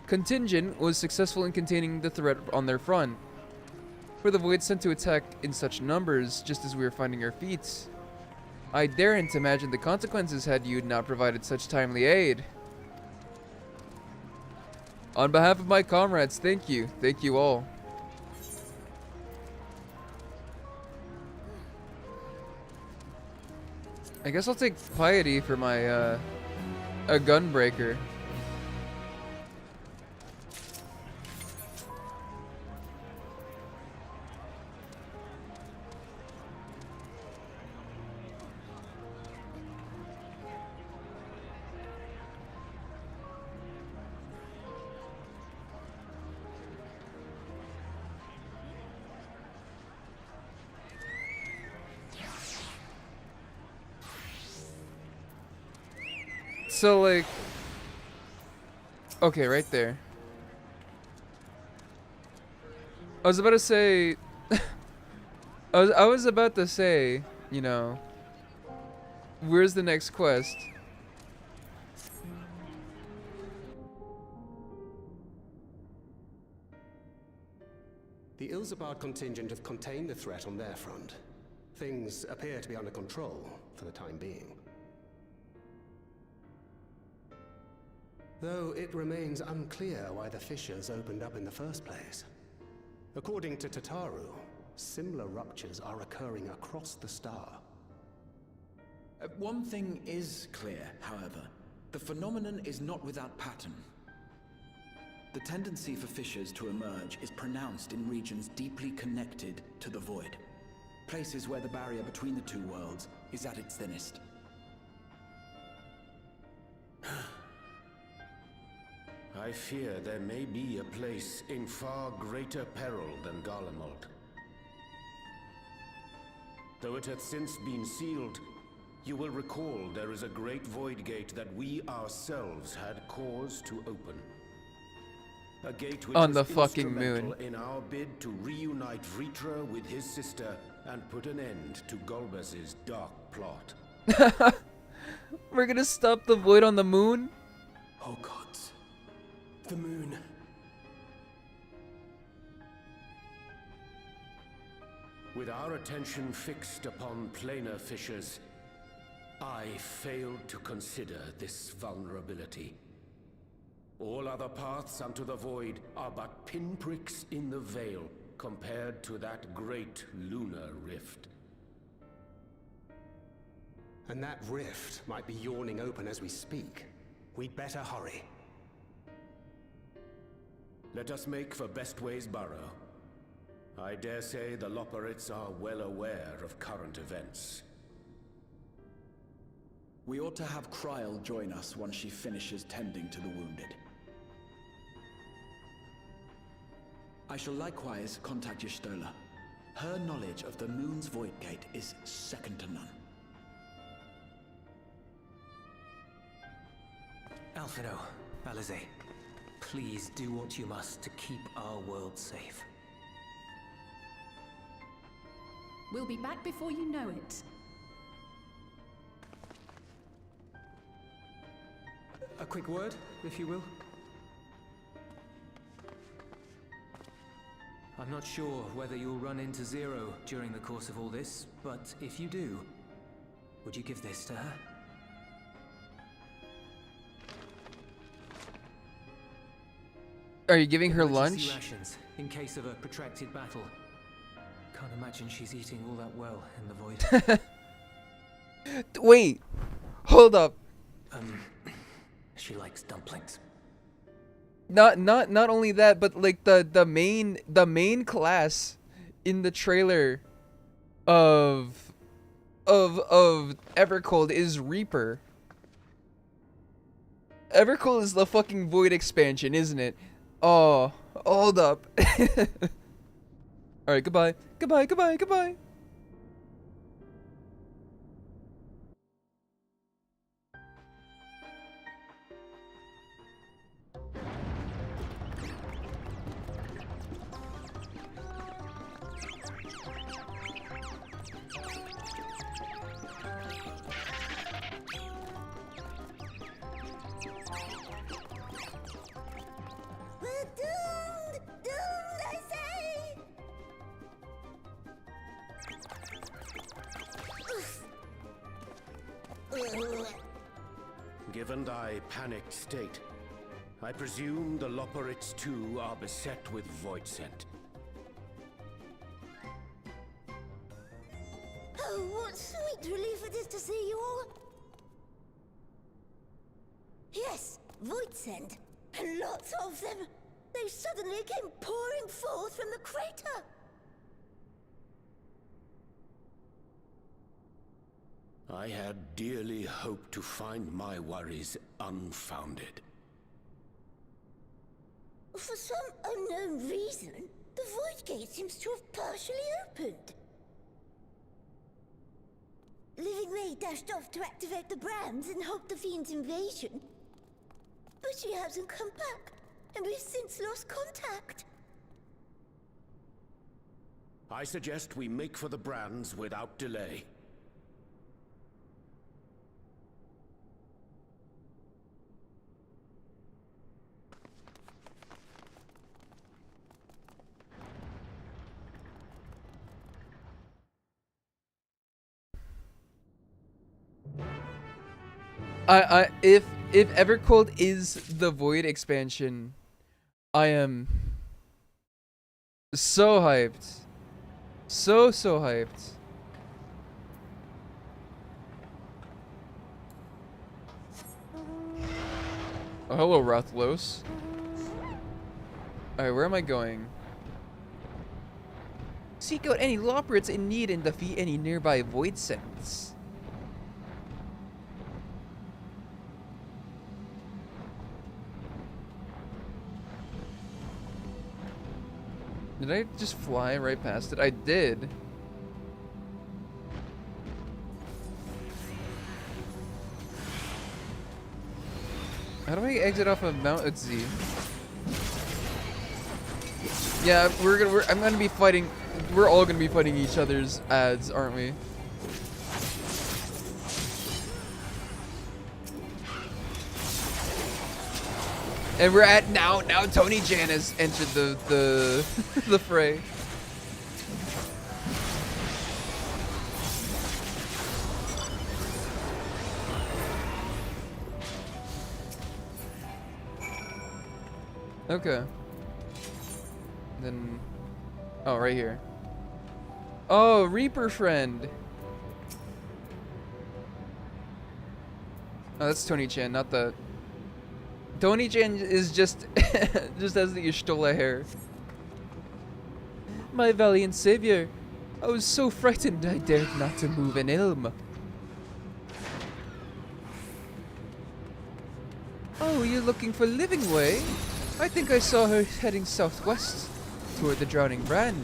contingent was successful in containing the threat on their front. Were the Void sent to attack in such numbers just as we were finding our feet? I daren't imagine the consequences had you not provided such timely aid. On behalf of my comrades, thank you. Thank you all. I guess I'll take piety for my, a gunbreaker. So like, okay, right there. I was about to say, I was about to say, you know, where's the next quest? The Ilsabard contingent have contained the threat on their front. Things appear to be under control for the time being. Though it remains unclear why the fissures opened up in the first place. According to Tataru, similar ruptures are occurring across the star. One thing is clear, however. The phenomenon is not without pattern. The tendency for fissures to emerge is pronounced in regions deeply connected to the Void. Places where the barrier between the two worlds is at its thinnest. I fear there may be a place in far greater peril than Garlemald. Though it hath since been sealed, you will recall there is a great void gate that we ourselves had cause to open. A gate which On the was fucking moon. instrumental in our bid to reunite Vritra with his sister and put an end to Golbez's dark plot. We're gonna stop the Void on the moon? Oh gods. The moon. With our attention fixed upon planar fissures, I failed to consider this vulnerability. All other paths unto the Void are but pinpricks in the veil compared to that great lunar rift. And that rift might be yawning open as we speak. We'd better hurry. Let us make for Bestway's burrow. I dare say the Loporrits are well aware of current events. We ought to have Kryl join us once she finishes tending to the wounded. I shall likewise contact Y'shtola. Her knowledge of the moon's void gate is second to none. Alphino, Alizé, please do what you must to keep our world safe. We'll be back before you know it. A quick word, if you will. I'm not sure whether you'll run into Zero during the course of all this, but if you do, would you give this to her? Are you giving her Emergency lunch? rations, in case of a protracted battle. Can't imagine she's eating all that well in the void. Wait, hold up. She likes dumplings. Not only that, but like the main class in the trailer of Evercold is Reaper. Evercold is the fucking Void expansion, isn't it? Oh, hold up. Alright, goodbye. Goodbye, goodbye, goodbye. We're doomed! Doomed, I say! Given thy panicked state, I presume the Loporrits too are beset with void scent. Oh, what sweet relief it is to see you all! Yes, void scent, and lots of them. They suddenly came pouring forth from the crater. I had dearly hoped to find my worries unfounded. For some unknown reason, the void gate seems to have partially opened. Living May dashed off to activate the brands and halt the Fiend's invasion. But she hasn't come back, and we've since lost contact. I suggest we make for the brands without delay. If Evercold is the Void expansion, I am so hyped. So hyped. Oh, hello, Rathlos. Alright, where am I going? Seek out any Loporrits in need and defeat any nearby Void Scents. Did I just fly right past it? I did. How do I exit off of Mount Utzi? Yeah, I'm gonna be fighting. We're all gonna be fighting each other's ads, aren't we? And we're at now Tony Jan has entered the the fray. Okay. Then oh, right here. Oh, Reaper friend. Oh, that's Tony Chan, not the Tony Chan is just just has the Y'shtola hair. My valiant savior, I was so frightened I dared not to move an ilm. Oh, you're looking for Living Way? I think I saw her heading southwest. toward the drowning brand.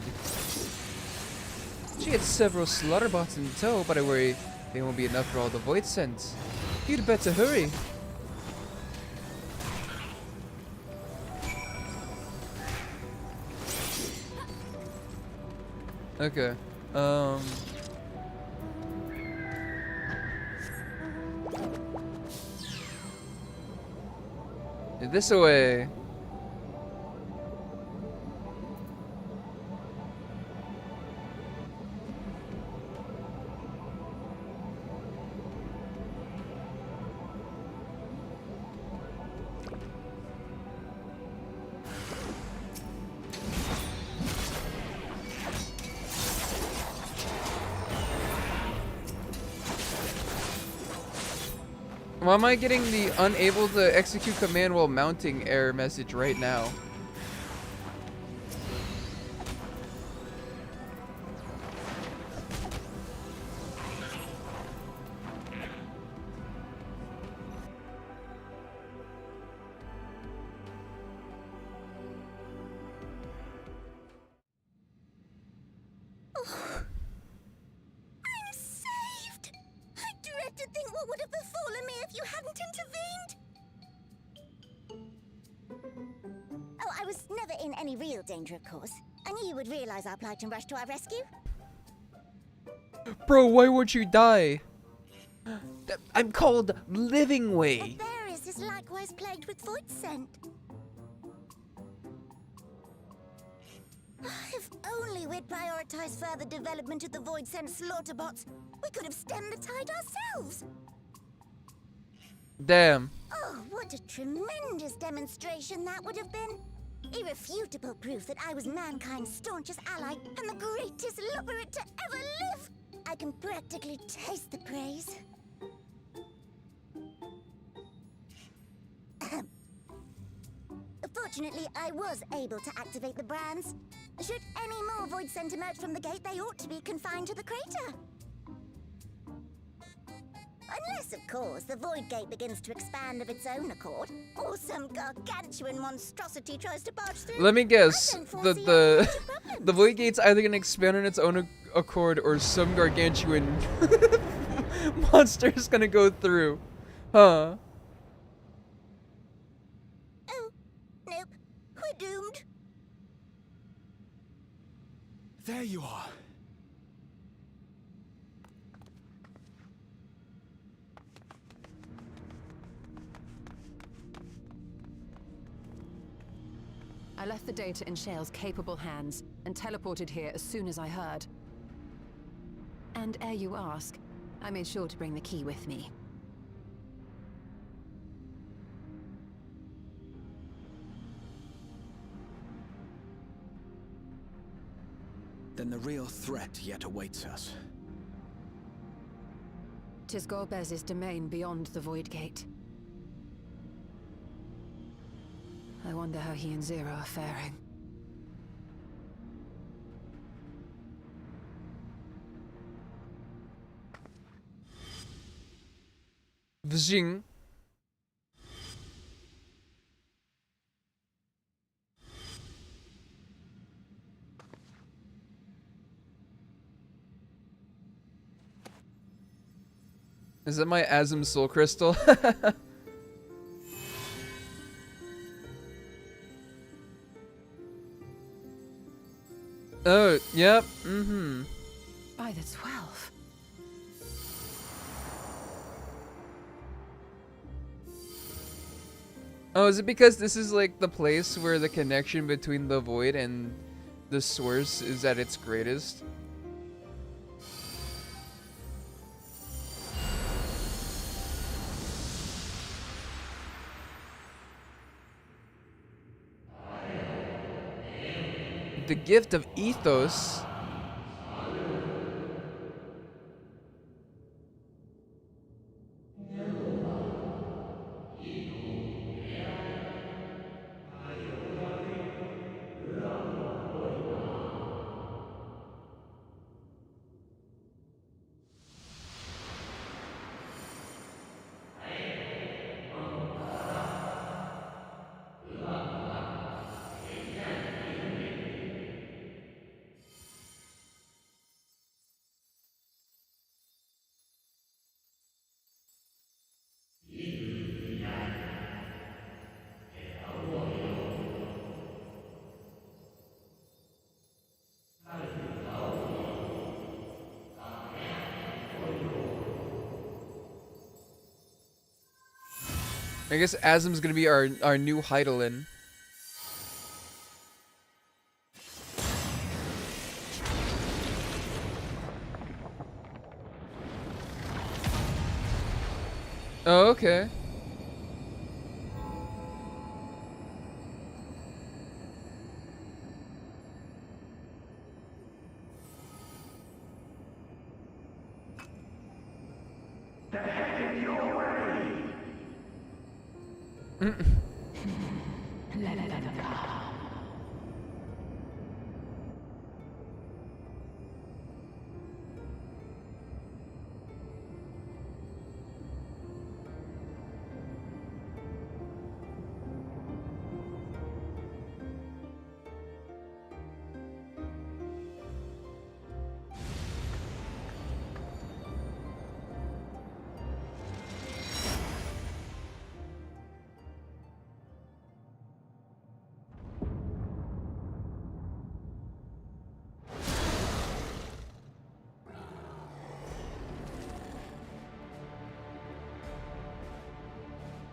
She had several slaughterbots in tow, but I worry they won't be enough for all the void scents. You'd better hurry. Okay. This way. Why am I getting the unable to execute command while mounting error message right now? I'm saved! I dread to think what would have befallen me if you hadn't intervened. Oh, I was never in any real danger, of course. I knew you would realize our plight and rush to our rescue. Bro, why won't you die? I'm called Living Way. Varys is likewise plagued with void scent. If only we'd prioritized further development of the void scent slaughterbots, we could have stemmed the tide ourselves. Damn. Oh, what a tremendous demonstration that would have been. Irrefutable proof that I was mankind's staunchest ally and the greatest lubberate to ever live. I can practically taste the praise. Fortunately, I was able to activate the brands. Should any more void scent emerge from the gate, they ought to be confined to the crater. Unless, of course, the void gate begins to expand of its own accord, or some gargantuan monstrosity tries to barge through. Let me guess. The void gate's either gonna expand on its own accord, or some gargantuan monster is gonna go through. Huh? Oh, nope. We're doomed. There you are. I left the data in Shale's capable hands and teleported here as soon as I heard. And ere you ask, I made sure to bring the key with me. Then the real threat yet awaits us. 'Tis Golbez's domain beyond the Void Gate. I wonder how he and Zero are faring. Vzing. Is that my Asm soul crystal? Oh, yep. Mm-hmm. By the 12. Oh, is it because this is like the place where the connection between the void and the source is at its greatest? The gift of ethos. I guess Azim's gonna be our new Heidelin. Oh, okay.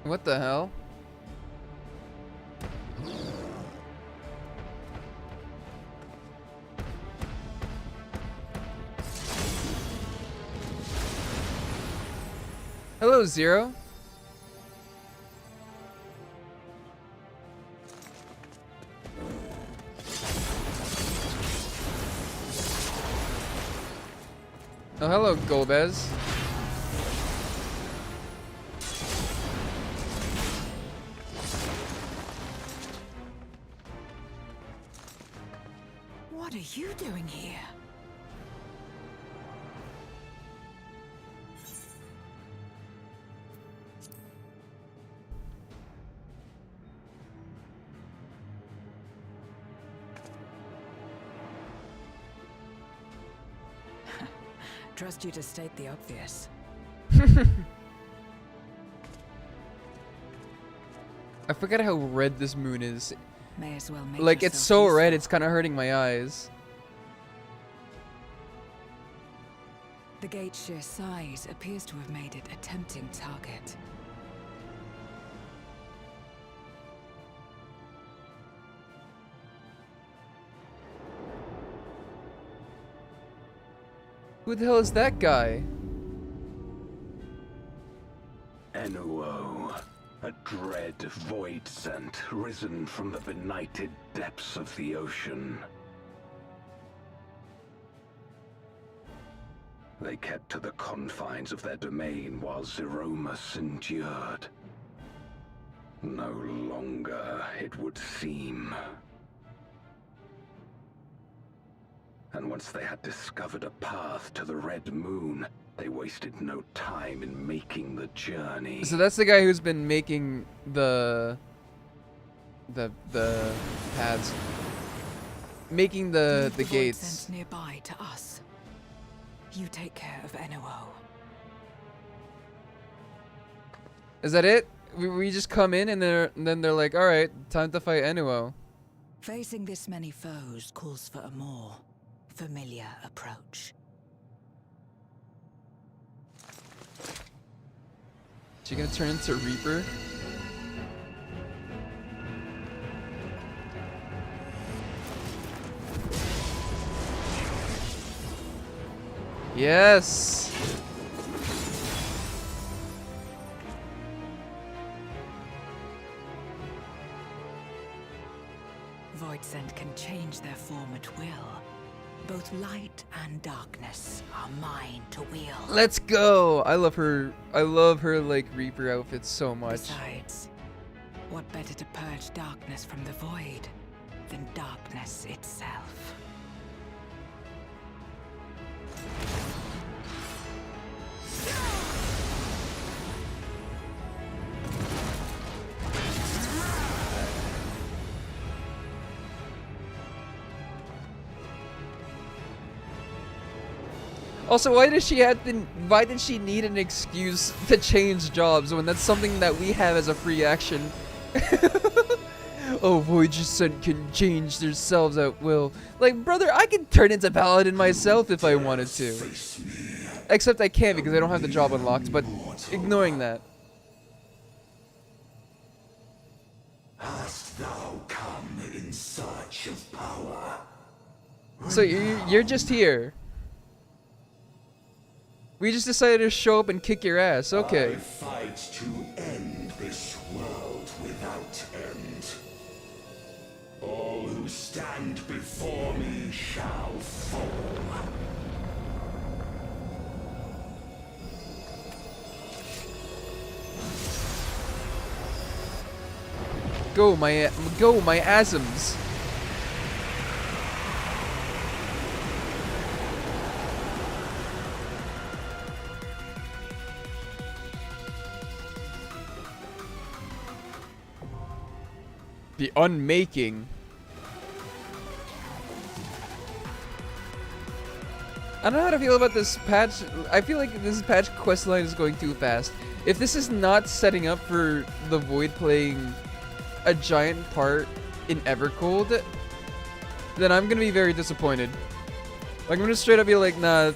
What the hell? Hello, Zero. Oh, hello, Golbez. What are you doing here? Trust you to state the obvious. I forgot how red this moon is. May as well make Like, it's yourself so useful. red, it's kind of hurting my eyes. The gate's sheer size appears to have made it a tempting target. Who the hell is that guy? Enuo, a dread void scent risen from the benighted depths of the ocean. They kept to the confines of their domain while Zeromus endured. No longer, it would seem. And once they had discovered a path to the Red Moon, they wasted no time in making the journey. So that's the guy who's been making the paths, making the Leave void gates. scent nearby to us. You take care of Enuo. Is that it? We just come in and then they're like, all right, time to fight Enuo. Facing this many foes calls for a more familiar approach. Is she gonna turn into Reaper? Yes. Void scent can change their form at will. Both light and darkness are mine to wield. Let's go. I love her like Reaper outfit so much. Besides, what better to purge darkness from the void than darkness itself? Also, why did she need an excuse to change jobs when that's something that we have as a free action? Oh, Void Scent can change themselves at will. Like, brother, I can turn into Paladin myself if I wanted to. Except I can't because I don't have the job unlocked, but ignoring that. thou come in search of power? So you're just here. We just decided to show up and kick your ass. Okay. I fight to end this world without end. All who stand before me shall fall. Go my asms. The unmaking. I don't know how to feel about this patch. I feel like this patch questline is going too fast. If this is not setting up for the Void playing a giant part in Evercold, then I'm gonna be very disappointed. Like, I'm gonna straight up be like, nah,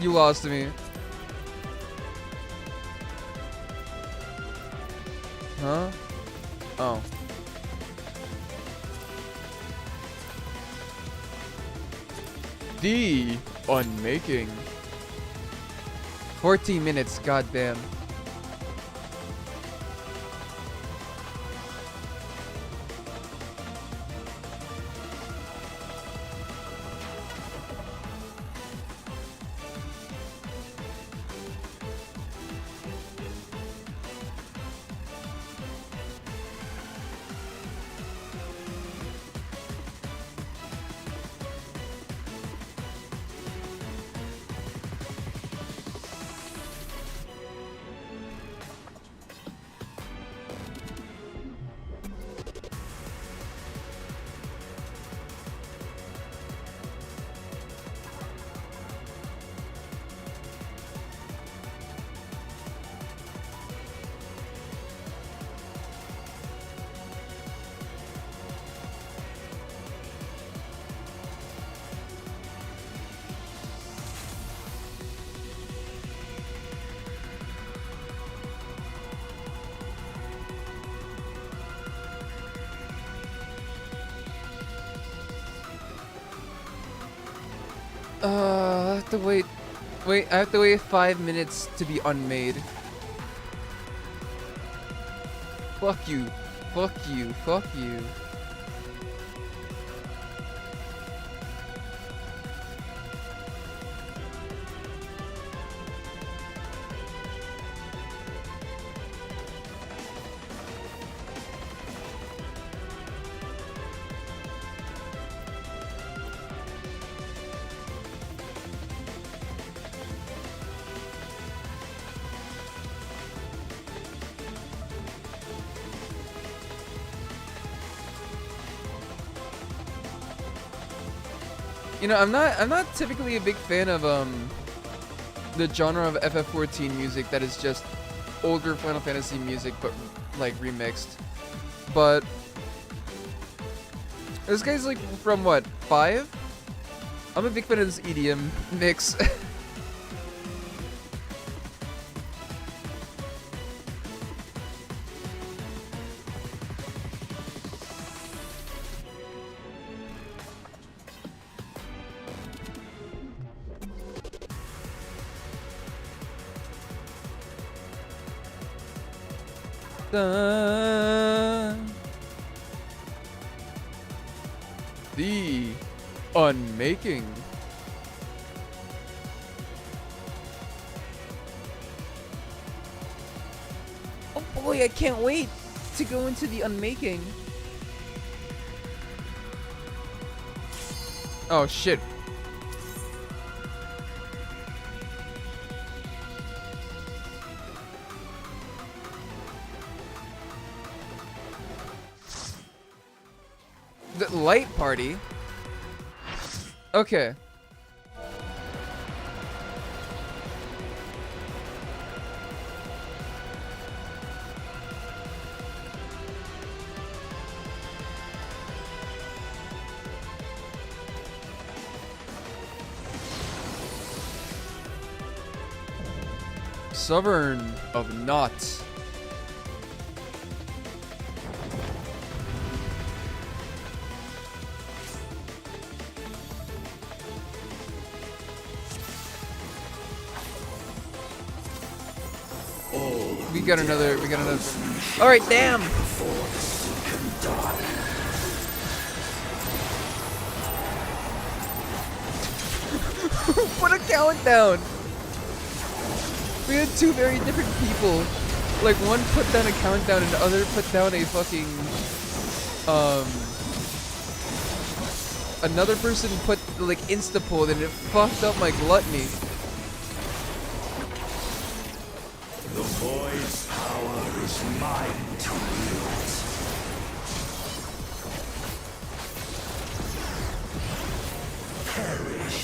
you lost to me. Huh? Oh. The unmaking. 14 minutes, goddamn. I have to wait. I have to wait 5 minutes to be unmade. Fuck you. Fuck you. Fuck you. You know, I'm not typically a big fan of the genre of FF14 music that is just older Final Fantasy music but like remixed. But this guy's like from what, 5? I'm a big fan of this EDM mix. The unmaking. Oh boy, I can't wait to go into the unmaking. Oh shit. The light party? Okay. Sovereign of Naught. We got another. All right, damn. Put a countdown. We had two very different people. Like one put down a countdown and the other put down a fucking another person put like insta-pulled and it fucked up my gluttony. The void's power is mine to wield. Perish.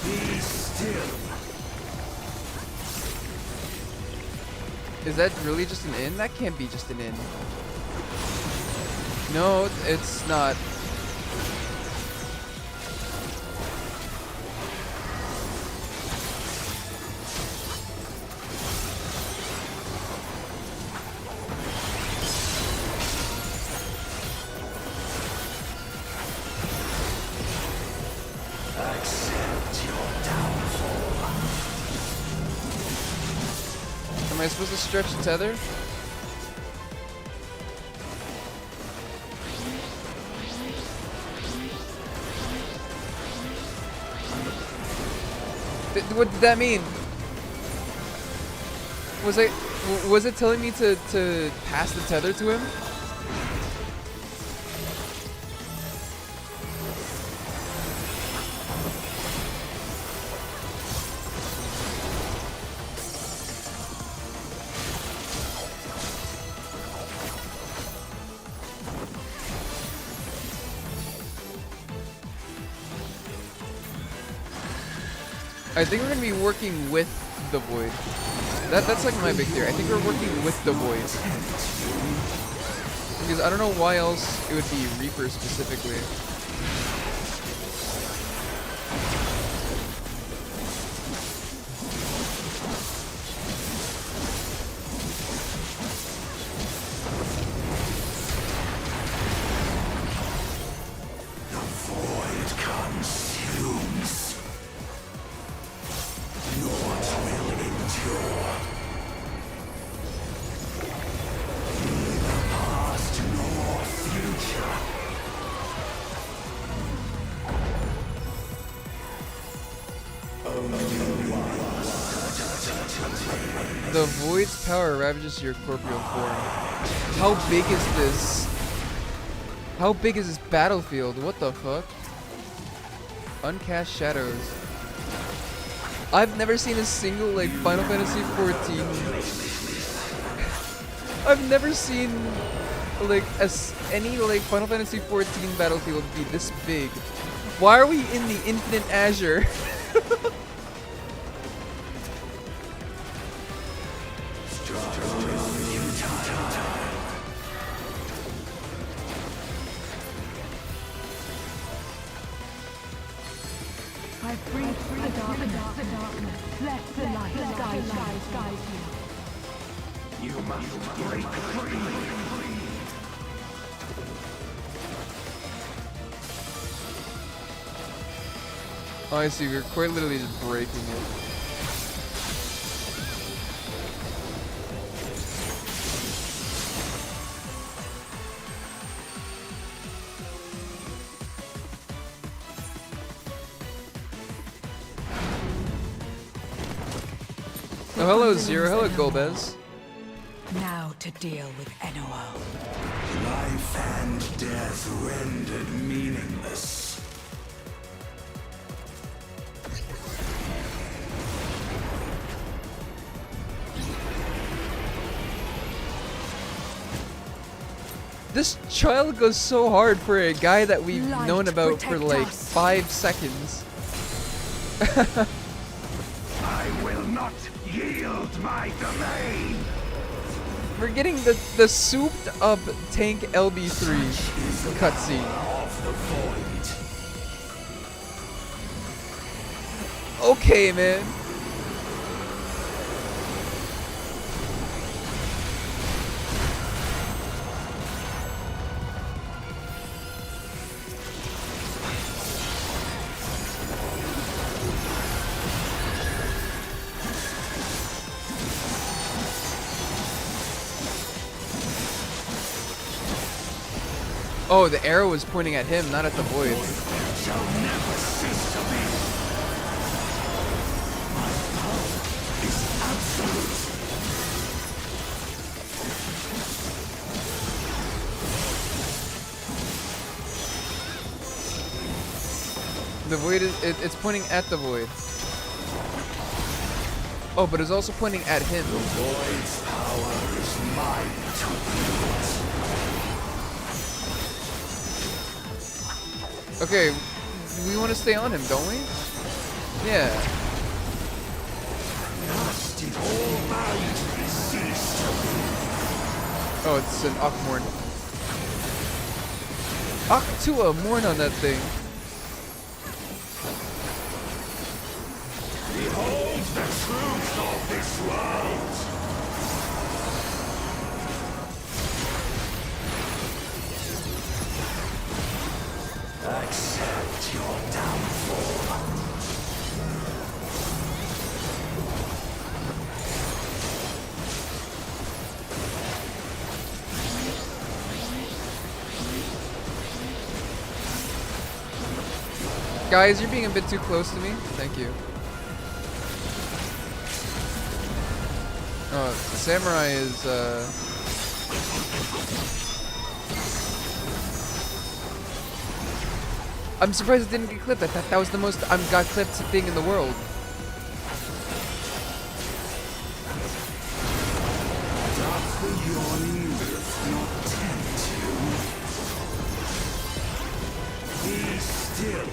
Be still. Is that really just an inn? That can't be just an inn. No, it's not. Accept your downfall. Am I supposed to stretch the tether? What did that mean? Was it telling me to pass the tether to him? I think we're gonna be working with the void. That's like my big theory. I think we're working with the void. Because I don't know why else it would be Reaper specifically. The void consumes. Naught will endure. Neither past nor future. The void's power ravages your corporeal form. How big is this? How big is this battlefield? What the fuck? Uncast shadows. I've never seen a single like Final Fantasy 14. I've never seen like any like Final Fantasy 14 battlefield be this big. Why are we in the Infinite Azure? I breathe the darkness. Let the light guide you. You must break free. Oh, I see. We're quite literally just breaking it. Oh, hello, Zero. Hello, Golbez. Now to deal with NOO. Life and death rendered meaningless. This child goes so hard for a guy that we've Light known about for protect like us. 5 seconds. I will not yield my domain. We're getting the souped up tank LB3 cutscene. Of the void. Okay, man. Oh, the arrow was pointing at him, not at the void. Shall never cease to be. My power is absolute. The void is it's pointing at the void. Oh, but it's also pointing at him. The void's power is mine to wield. Okay, we want to stay on him, don't we? Yeah. Must it all mind cease to be? Oh, it's an Akmorn. Aktua Morn on that thing. Behold the truth of this world! Accept your downfall. Guys, you're being a bit too close to me. Thank you. Oh, the samurai is, I'm surprised it didn't get clipped. I thought that was the most got clipped thing in the world. Doth the yawning earth not tempt you? Be still.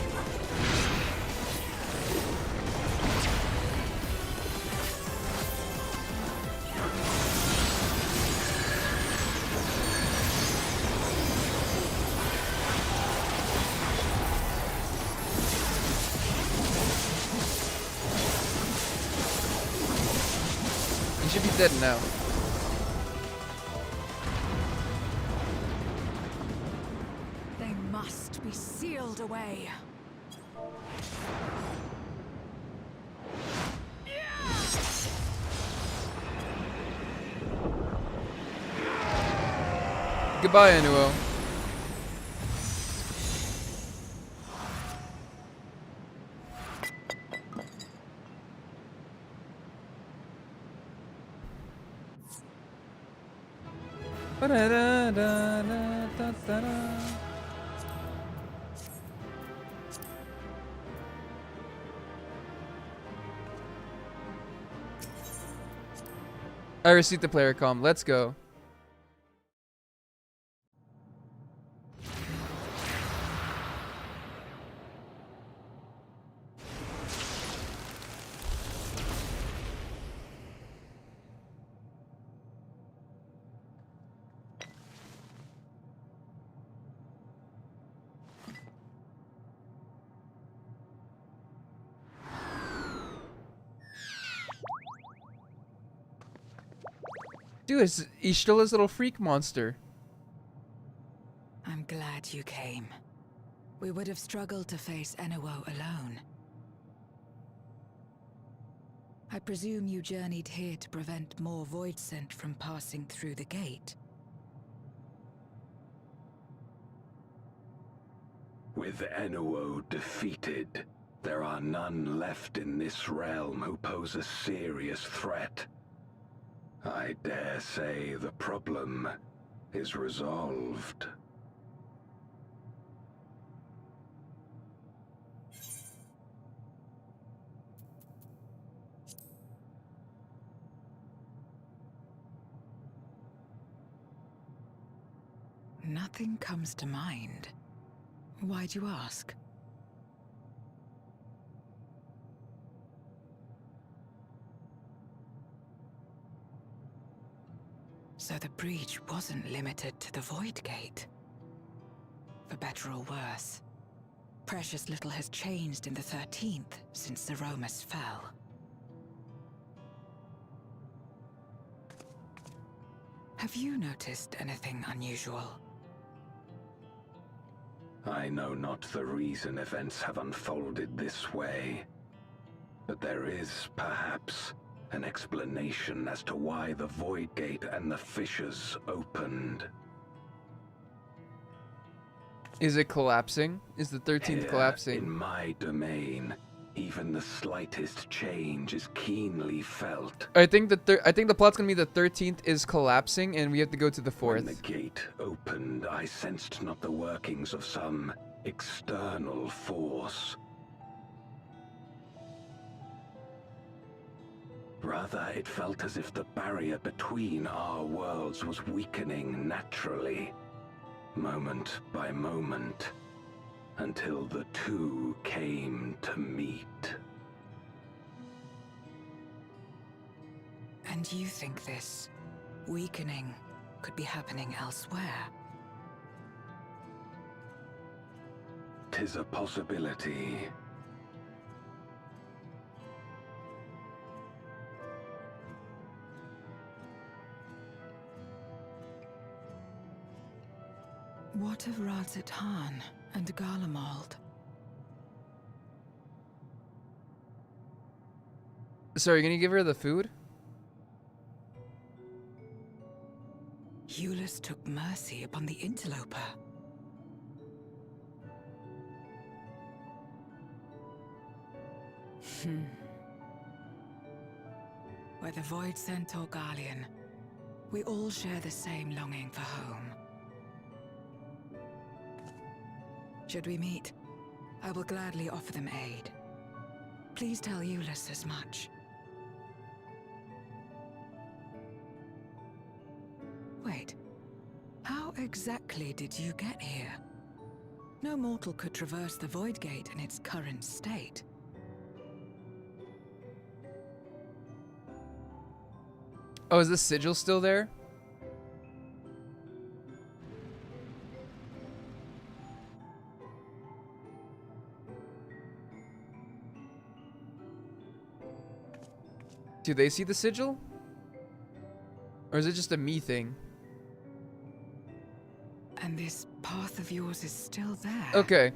He should be dead now. They must be sealed away. Goodbye, Anuo. I received the player comm. Let's go. Dude, he's still his little freak monster. I'm glad you came. We would have struggled to face Enuo alone. I presume you journeyed here to prevent more void scent from passing through the gate. With Enuo defeated, there are none left in this realm who pose a serious threat. I dare say the problem is resolved. Nothing comes to mind. Why'd you ask? So the breach wasn't limited to the Void Gate. For better or worse, precious little has changed in the 13th since Zeromus fell. Have you noticed anything unusual? I know not the reason events have unfolded this way, but there is, perhaps, an explanation as to why the Void Gate and the fissures opened. Is it collapsing? Is the 13th Here, collapsing? in my domain, even the slightest change is keenly felt. I think the plot's gonna be the 13th is collapsing, and we have to go to the 4th. When the gate opened, I sensed not the workings of some external force. Rather, it felt as if the barrier between our worlds was weakening naturally, moment by moment, until the two came to meet. And you think this weakening could be happening elsewhere? 'Tis a possibility. What of Razatan and Garlemald? Sorry, can you give her the food? Eulus took mercy upon the interloper. Whether Void Sent or Garlean, we all share the same longing for home. Should we meet, I will gladly offer them aid. Please tell Eulus as much. Wait, how exactly did you get here? No mortal could traverse the Void Gate in its current state. Oh, is the sigil still there? Do they see the sigil? Or is it just a me thing? And this path of yours is still there. Okay.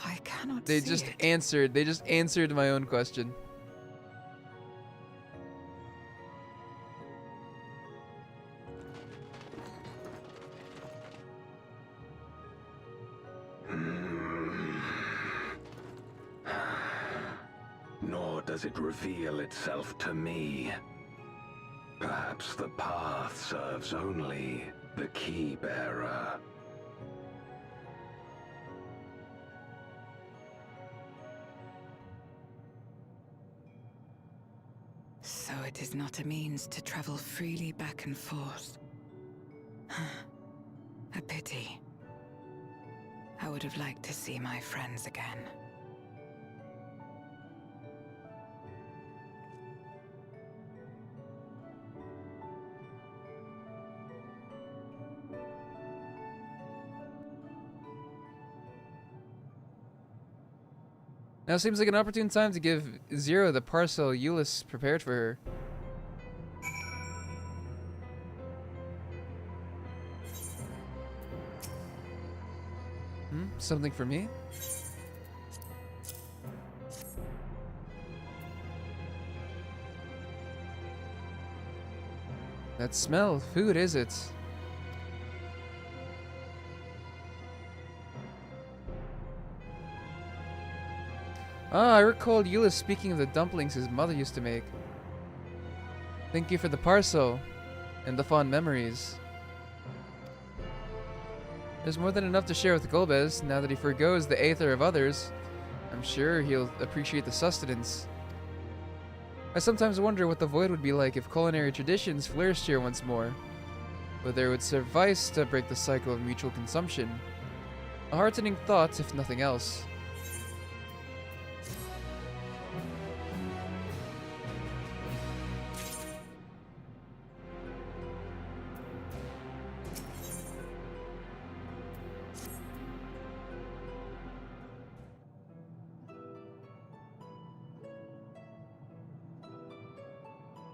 I cannot They see just it. answered. They just answered my own question. Nor does it reveal itself to me. Perhaps the path serves only the key bearer. So it is not a means to travel freely back and forth. A pity. I would have liked to see my friends again. Now seems like an opportune time to give Zero the parcel Eulus prepared for her. Something for me? That smell, food is it? Ah, I recalled Eulus speaking of the dumplings his mother used to make. Thank you for the parcel and the fond memories. There's more than enough to share with Golbez now that he forgoes the aether of others. I'm sure he'll appreciate the sustenance. I sometimes wonder what the Void would be like if culinary traditions flourished here once more. Whether it would suffice to break the cycle of mutual consumption. A heartening thought, if nothing else.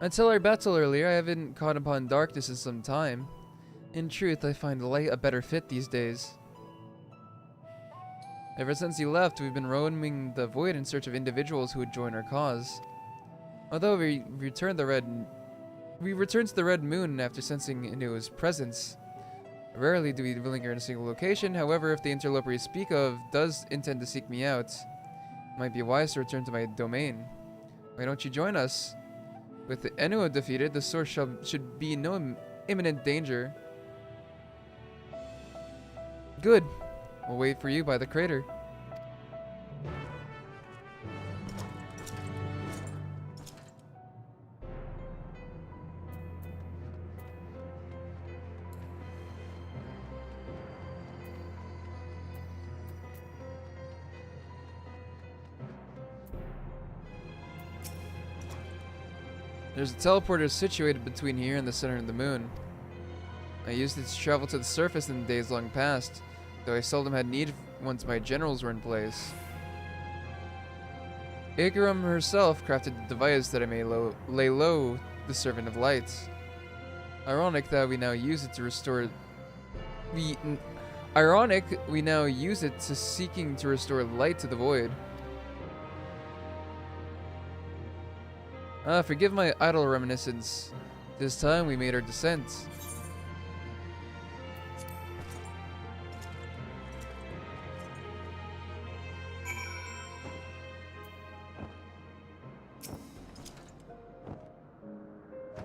Until our battle earlier, I haven't caught upon darkness in some time. In truth, I find light a better fit these days. Ever since you left, we've been roaming the void in search of individuals who would join our cause. Although we returned to the Red Moon after sensing Inua's presence, Rarely do we linger in a single location. However, if the interloper you speak of does intend to seek me out, it might be wise to return to my domain. Why don't you join us? With the Enuo defeated, the source should be no imminent danger. Good. We'll wait for you by the crater. There's a teleporter situated between here and the center of the moon. I used it to travel to the surface in the days long past, though I seldom had need once my generals were in place. Ikarum herself crafted the device that I may lay low the Servant of Light. Ironic that we now use it to restore... Ironic we now use it to seeking to restore light to the void. Forgive my idle reminiscence. This time we made our descent.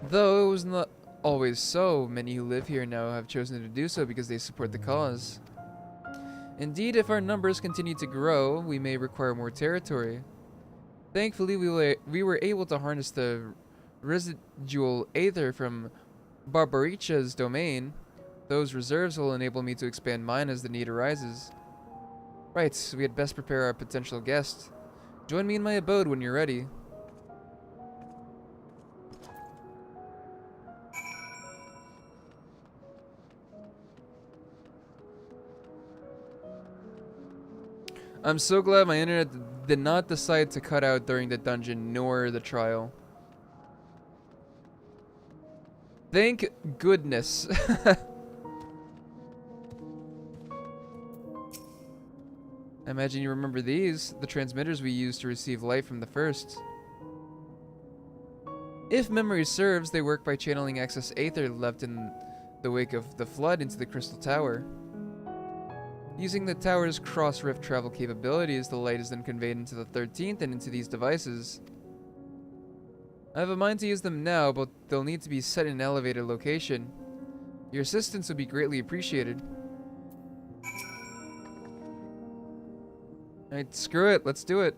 Though it was not always so, many who live here now have chosen to do so because they support the cause. Indeed, if our numbers continue to grow, we may require more territory. Thankfully, we were able to harness the residual aether from Barbaricha's domain. Those reserves will enable me to expand mine as the need arises. Right, we had best prepare our potential guest. Join me in my abode when you're ready. I'm so glad my internet did not decide to cut out during the dungeon nor the trial. Thank goodness. I imagine you remember these, the transmitters we used to receive light from the first. If memory serves, they work by channeling excess aether left in the wake of the flood into the Crystal Tower. Using the tower's cross-rift travel capabilities, the light is then conveyed into the 13th and into these devices. I have a mind to use them now, but they'll need to be set in an elevated location. Your assistance would be greatly appreciated. Alright, screw it, let's do it.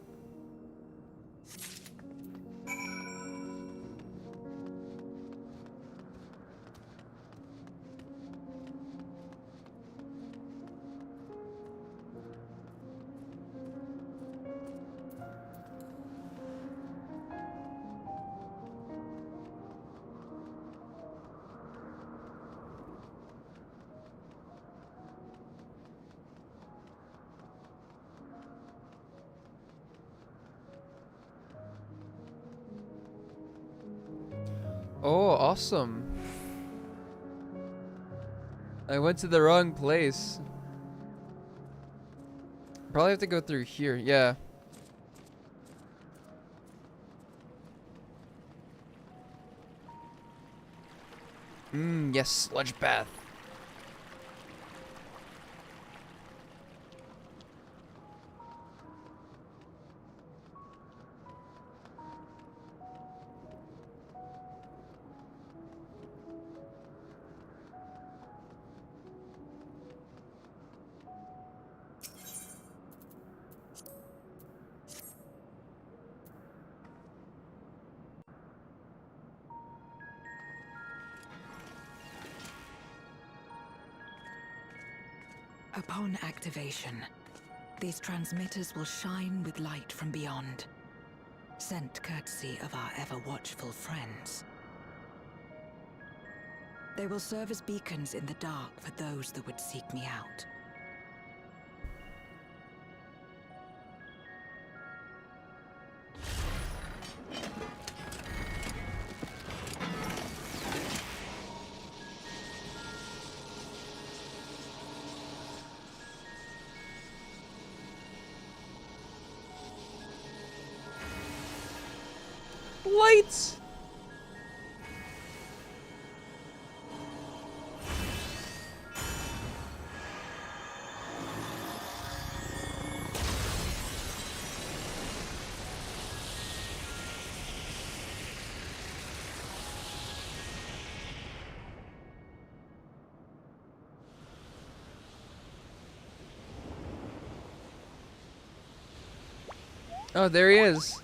Oh, awesome. I went to the wrong place. Probably have to go through here, yeah. Yes, sludge bath. Upon activation, these transmitters will shine with light from beyond, sent courtesy of our ever-watchful friends. They will serve as beacons in the dark for those that would seek me out. Lights! Oh, there he is.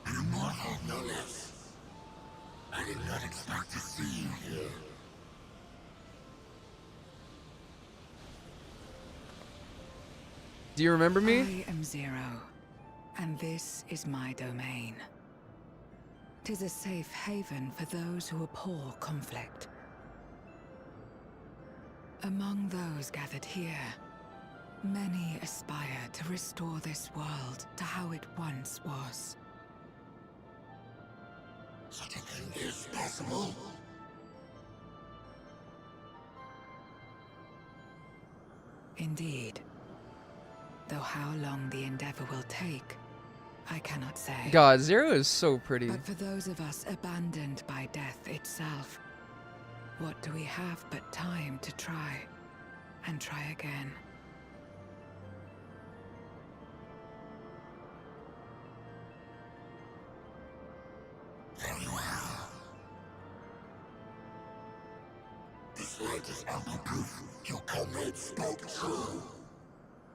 Immortal no less. I did not expect to see you here. Do you remember me? I am Zero, and this is my domain. 'Tis a safe haven for those who abhor conflict. Among those gathered here, many aspire to restore this world to how it once was. Such a thing is possible. Indeed. Though how long the endeavor will take, I cannot say. God, Zero is so pretty. But for those of us abandoned by death itself, what do we have but time to try and try again? Very well. This light is ample proof your comrade spoke true.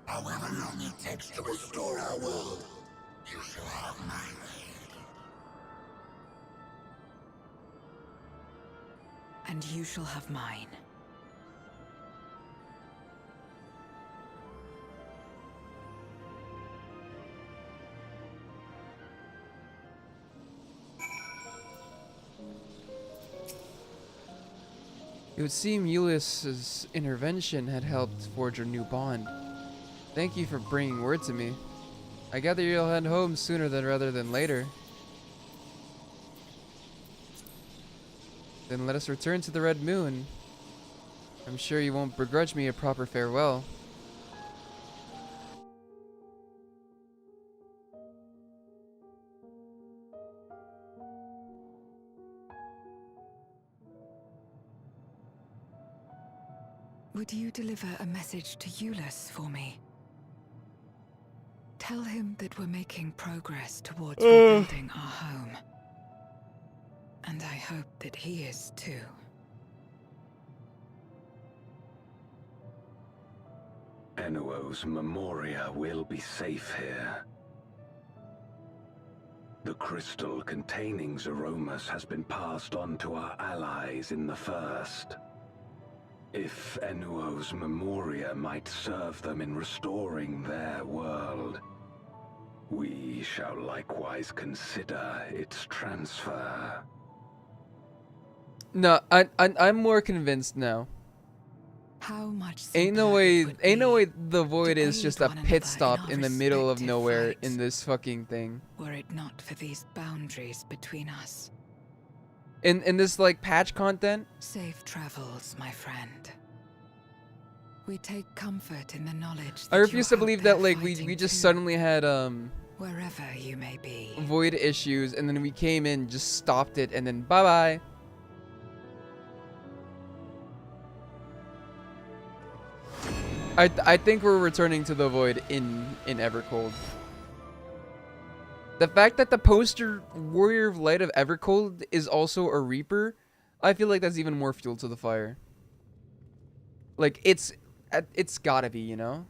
However long it takes to restore our world, you shall have my aid. And you shall have mine. It would seem Ulysses' intervention had helped forge a new bond. Thank you for bringing word to me. I gather you'll head home sooner rather than later. Then let us return to the Red Moon. I'm sure you won't begrudge me a proper farewell. Would you deliver a message to Ulysses for me? Tell him that we're making progress towards rebuilding our home. And I hope that he is too. Enuo's Memoria will be safe here. The crystal containing Zeromus has been passed on to our allies in the First. If Enuo's Memoria might serve them in restoring their world, we shall likewise consider its transfer. No, I'm more convinced now. How much Ain't no way the void is just a pit stop in the middle of nowhere in this fucking thing. Were it not for these boundaries between us. In this like patch content? Safe travels, my friend. We take comfort in the knowledge that I refuse to you're out believe there that like we fighting just too, suddenly had wherever you may be. void issues and then we came in, just stopped it, and then bye bye. I think we're returning to the void in Evercold. The fact that the poster Warrior of Light of Evercold is also a Reaper, I feel like that's even more fuel to the fire. Like it's gotta be, you know?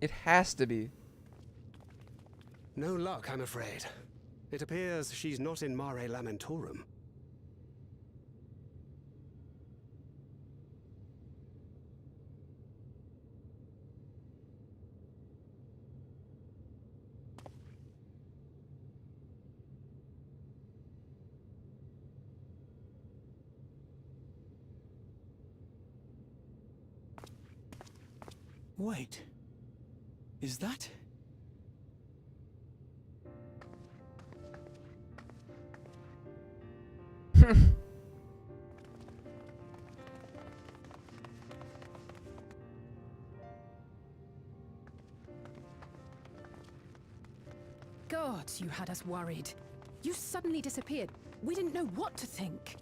It has to be. No luck, I'm afraid. It appears she's not in Mare Lamentorum. Wait. Is that? God, you had us worried. You suddenly disappeared. We didn't know what to think.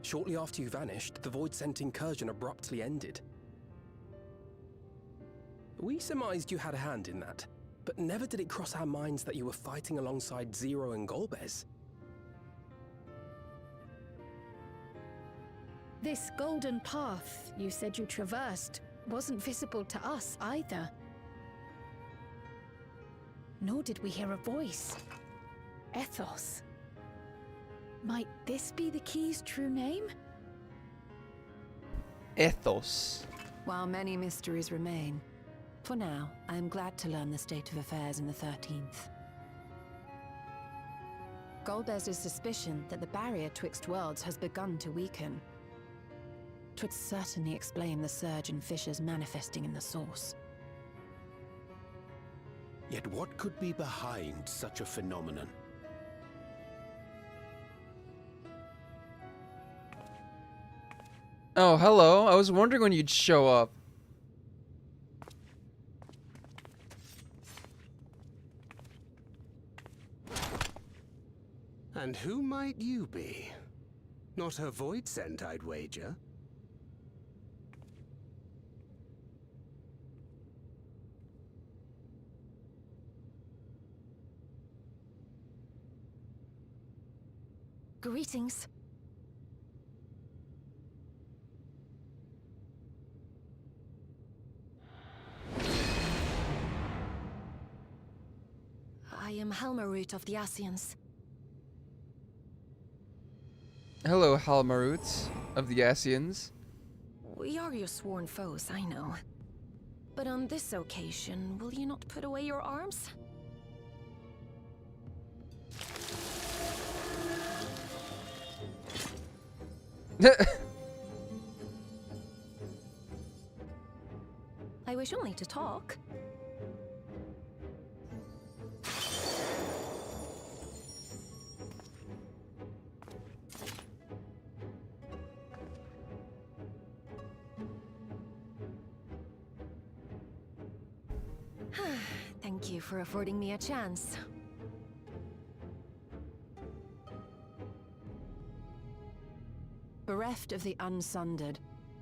Shortly after you vanished, the Void-sent incursion abruptly ended. We surmised you had a hand in that, but never did it cross our minds that you were fighting alongside Zero and Golbez. This golden path you said you traversed wasn't visible to us either. Nor did we hear a voice. Ethos. Might this be the key's true name? Ethos. While many mysteries remain, for now, I am glad to learn the state of affairs in the 13th. Golbez's suspicion that the barrier twixt worlds has begun to weaken. 'Twould certainly explain the surge in fissures manifesting in the source. Yet what could be behind such a phenomenon? Oh, hello. I was wondering when you'd show up. And who might you be? Not a Void-sent, I'd wager. Greetings. I am Halmarut of the Asians. Hello, Halmarut of the Asians. We are your sworn foes, I know. But on this occasion, will you not put away your arms? I wish only to talk. Thank you for affording me a chance. Bereft of the Unsundered,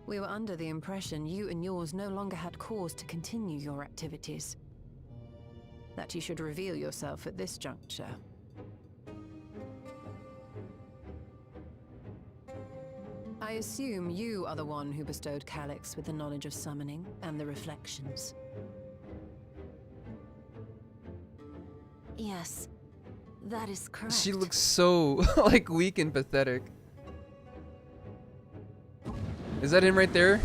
we were under the impression you and yours no longer had cause to continue your activities. That you should reveal yourself at this juncture. I assume you are the one who bestowed Calyx with the knowledge of summoning and the reflections. Yes, that is correct. She looks so, like, weak and pathetic. Is that him right there?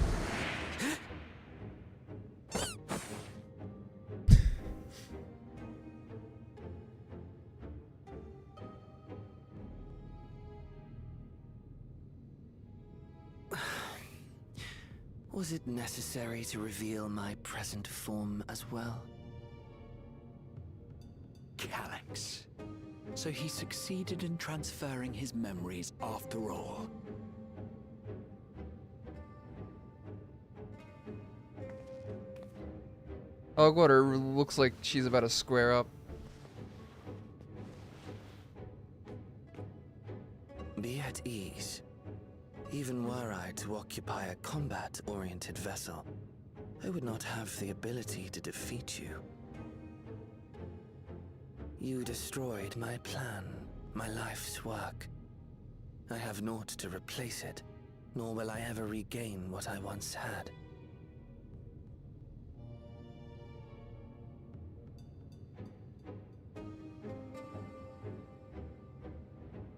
Was it necessary to reveal my present form as well? Calyx. So he succeeded in transferring his memories after all. Ogwater looks like she's about to square up. Be at ease. Even were I to occupy a combat-oriented vessel, I would not have the ability to defeat you. You destroyed my plan, my life's work. I have naught to replace it, nor will I ever regain what I once had.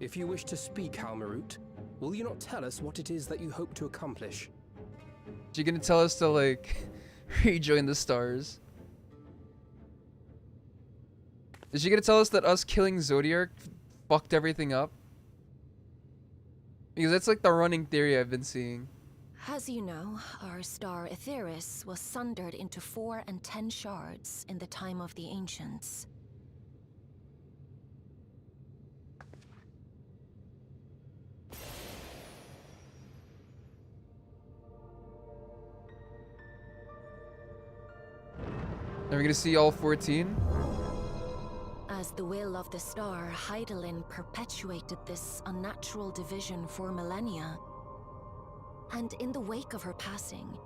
If you wish to speak, Halmarut, will you not tell us what it is that you hope to accomplish? You gonna tell us to, like, rejoin the stars? Is she gonna tell us that us killing Zodiark fucked everything up? Because that's like the running theory I've been seeing. As you know, our star Aetheris was sundered into 4 and 10 shards in the time of the Ancients. Are we gonna see all 14? As the will of the star, Hydaelyn perpetuated this unnatural division for millennia, And in the wake of her passing,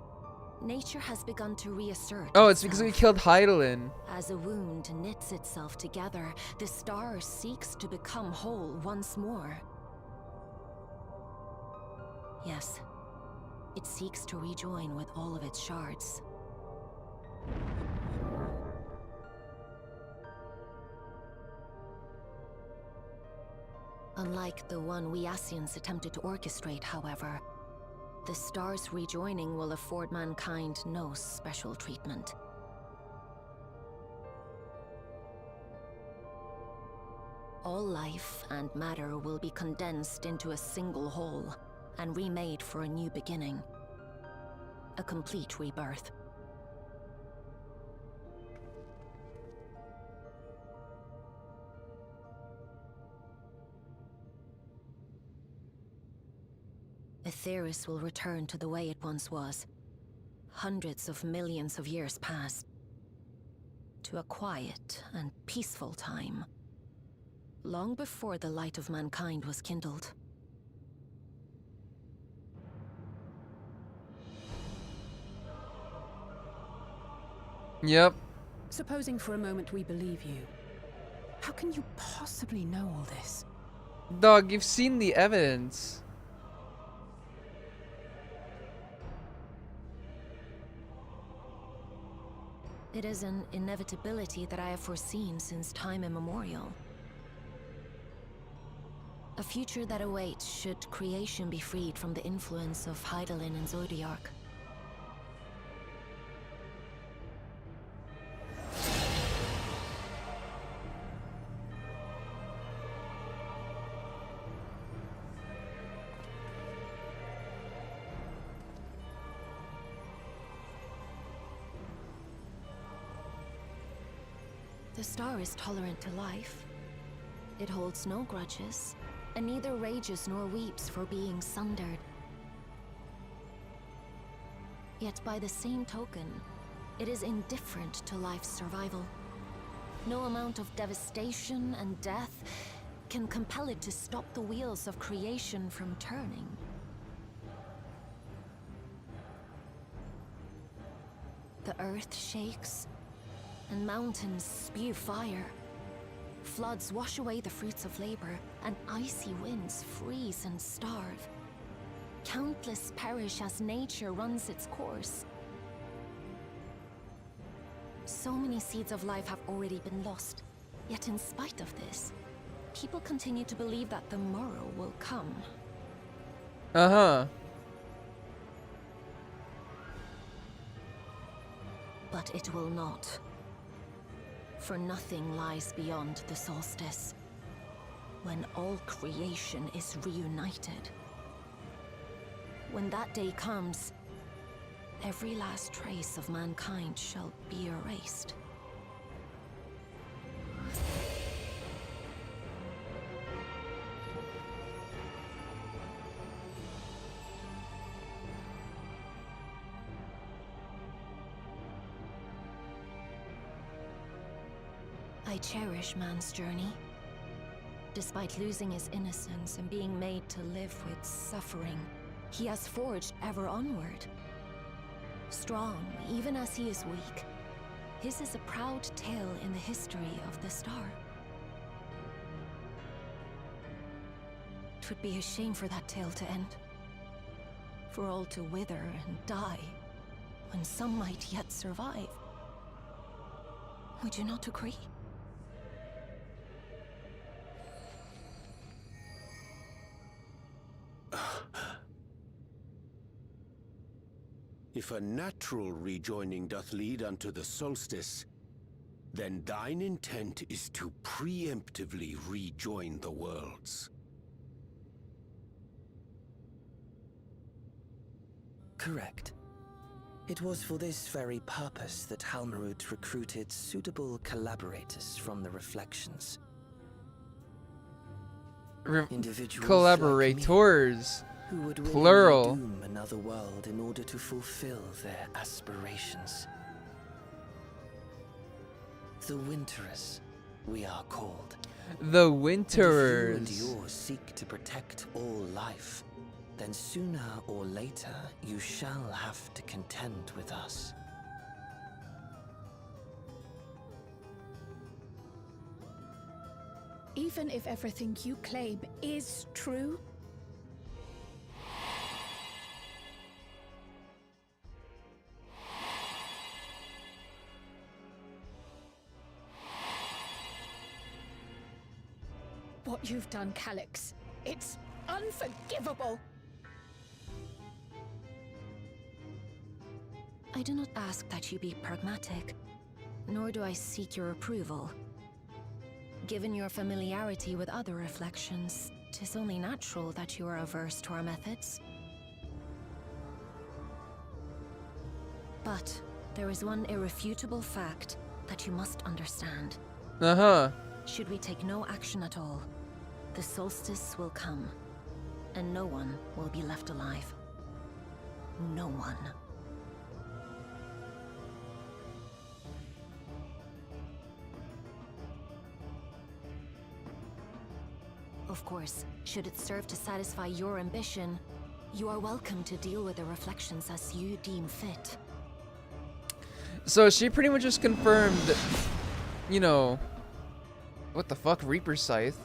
nature has begun to reassert. Oh, it's because we killed Hydaelyn. As a wound knits itself together, the star seeks to become whole once more. Yes, it seeks to rejoin with all of its shards. Unlike the one we Ascians attempted to orchestrate, however, the star's rejoining will afford mankind no special treatment. All life and matter will be condensed into a single whole and remade for a new beginning. A complete rebirth. Aetheris will return to the way it once was. Hundreds of millions of years past. To a quiet and peaceful time. Long before the light of mankind was kindled. Yep. Supposing for a moment we believe you. How can you possibly know all this? Dog, you've seen the evidence. It is an inevitability that I have foreseen since time immemorial. A future that awaits should creation be freed from the influence of Hydaelyn and Zodiark. The star is tolerant to life. It holds no grudges, and neither rages nor weeps for being sundered. Yet by the same token, it is indifferent to life's survival. No amount of devastation and death can compel it to stop the wheels of creation from turning. The earth shakes, and mountains spew fire. Floods wash away the fruits of labor, and icy winds freeze and starve. Countless perish as nature runs its course. So many seeds of life have already been lost. Yet in spite of this, people continue to believe that the morrow will come. Uh-huh. But it will not. For nothing lies beyond the solstice, when all creation is reunited. When that day comes, every last trace of mankind shall be erased. I cherish man's journey. Despite losing his innocence and being made to live with suffering, he has forged ever onward. Strong, even as he is weak, his is a proud tale in the history of the star. It would be a shame for that tale to end. For all to wither and die, when some might yet survive. Would you not agree? If a natural rejoining doth lead unto the solstice, then thine intent is to preemptively rejoin the worlds. Correct. It was for this very purpose that Halmarut recruited suitable collaborators from the Reflections. Individuals Collaborators. like me, who would Plural. willingly doom another world in order to fulfill their aspirations. The Winterers, we are called. The And if Winterers. you and yours seek to protect all life, then sooner or later you shall have to contend with us. Even if everything you claim is true, what you've done, Calyx, it's unforgivable! I do not ask that you be pragmatic, nor do I seek your approval. Given your familiarity with other reflections, 'tis only natural that you are averse to our methods. But there is one irrefutable fact that you must understand. Uh-huh. Should we take no action at all, the solstice will come, and no one will be left alive. No one. Of course, should it serve to satisfy your ambition, you are welcome to deal with the reflections as you deem fit. So she pretty much just confirmed, you know, what the fuck, Reaper's Scythe?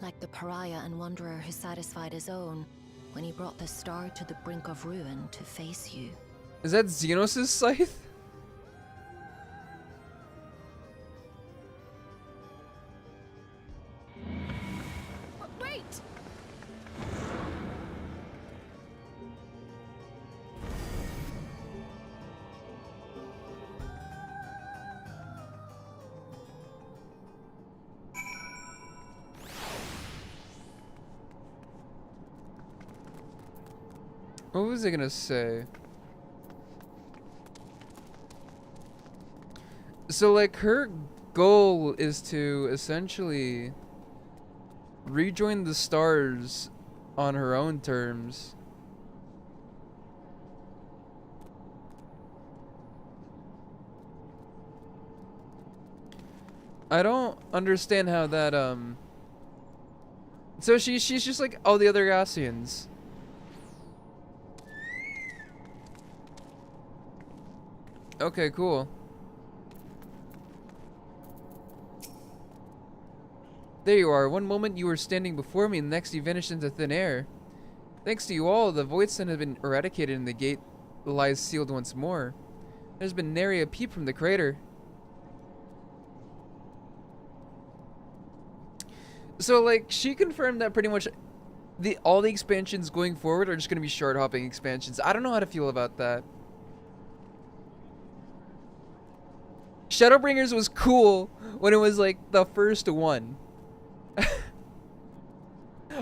Like the pariah and wanderer who satisfied his own when he brought the star to the brink of ruin to face you. Is that Xenos' scythe? Wait! What was I gonna say? So like her goal is to essentially rejoin the stars on her own terms. I don't understand how that so she's just like all the other Gaussians. Okay, cool. There you are. One moment you were standing before me, and the next you vanished into thin air. Thanks to you all, the Void Sun has been eradicated and the gate lies sealed once more. There's been nary a peep from the crater. So, like, she confirmed that pretty much all the expansions going forward are just going to be shard hopping expansions. I don't know how to feel about that. Shadowbringers was cool when it was like the first one.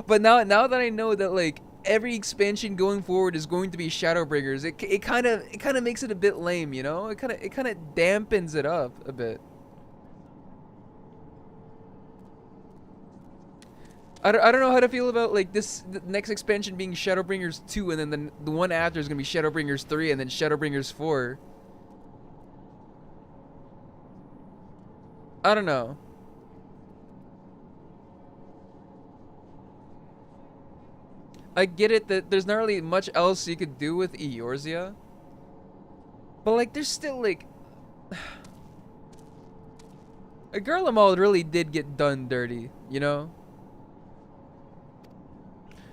But now that I know that like every expansion going forward is going to be Shadowbringers, it kind of makes it a bit lame, you know? It kind of dampens it up a bit. I don't know how to feel about like the next expansion being Shadowbringers 2, and then the one after is going to be Shadowbringers 3 and then Shadowbringers 4. I don't know. I get it that there's not really much else you could do with Eorzea. But like there's still like Garlemald really did get done dirty, you know?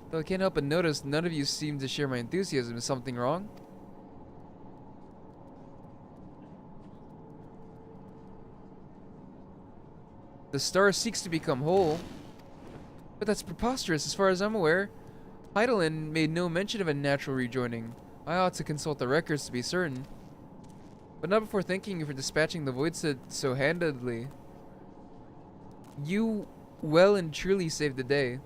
Though I can't help but notice none of you seem to share my enthusiasm. Is something wrong? The star seeks to become whole. But that's preposterous as far as I'm aware. Heidelin made no mention of a natural rejoining. I ought to consult the records to be certain. But not before thanking you for dispatching the Void so handedly. You well and truly saved the day.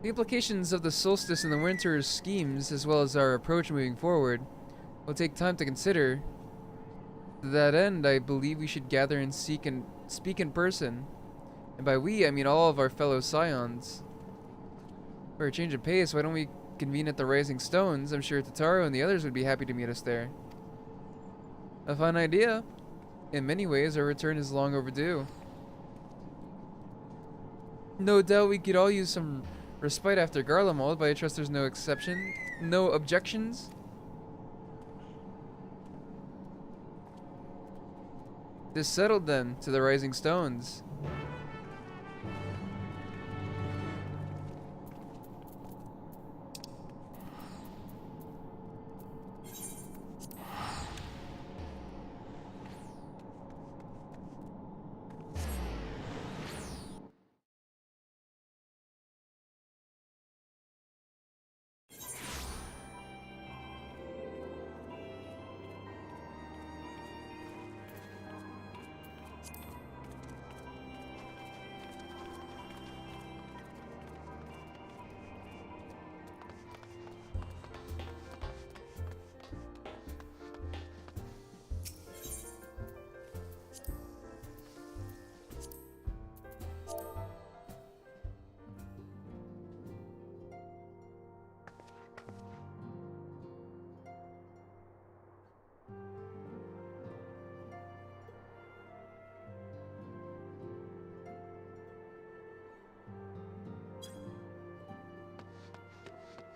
The implications of the solstice and the winter's schemes, as well as our approach moving forward, will take time to consider. To that end, I believe we should gather and seek and speak in person. And by we, I mean all of our fellow scions. For a change of pace, why don't we convene at the Rising Stones, I'm sure Tataru and the others would be happy to meet us there. A fun idea. In many ways, our return is long overdue. No doubt we could all use some respite after Garlemald, but I trust there's no objections. This settled then to the Rising Stones.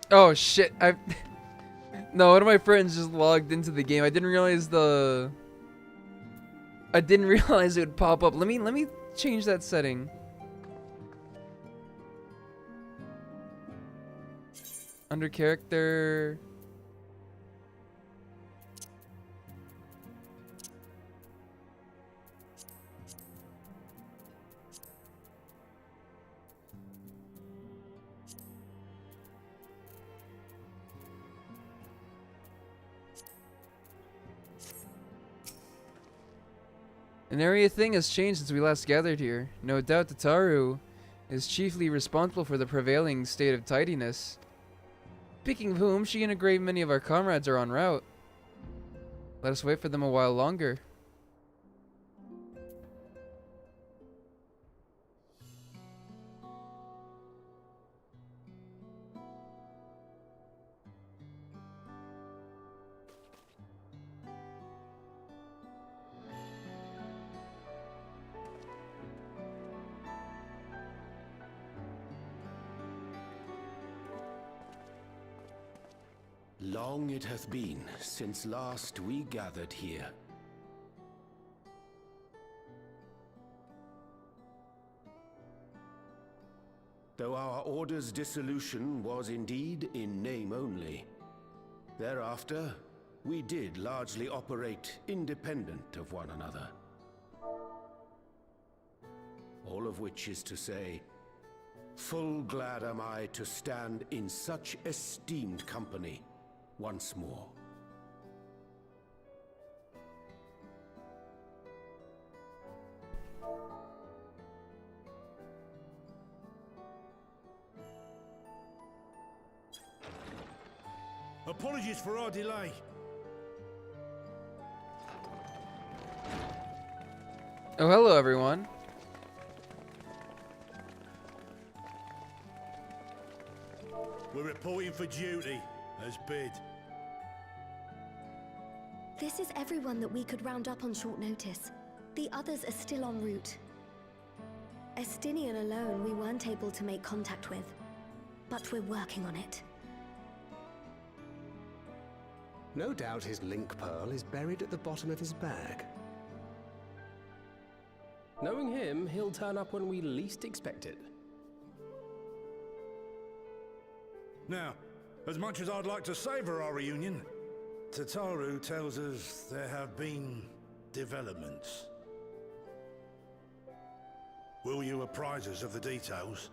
Oh shit, no, one of my friends just logged into the game. I didn't realize it would pop up. Let me change that setting. Under character. An area thing has changed since we last gathered here. No doubt Tataru is chiefly responsible for the prevailing state of tidiness. Speaking of whom, she and a great many of our comrades are en route. Let us wait for them a while longer. Long it hath been since last we gathered here. Though our order's dissolution was indeed in name only, thereafter we did largely operate independent of one another. All of which is to say, full glad am I to stand in such esteemed company once more. Apologies for our delay. Oh, hello everyone. We're reporting for duty, as bid. This is everyone that we could round up on short notice. The others are still en route. Estinian alone we weren't able to make contact with, but we're working on it. No doubt his link pearl is buried at the bottom of his bag. Knowing him, he'll turn up when we least expect it. Now, as much as I'd like to savor our reunion, Tataru tells us there have been developments. Will you apprise us of the details?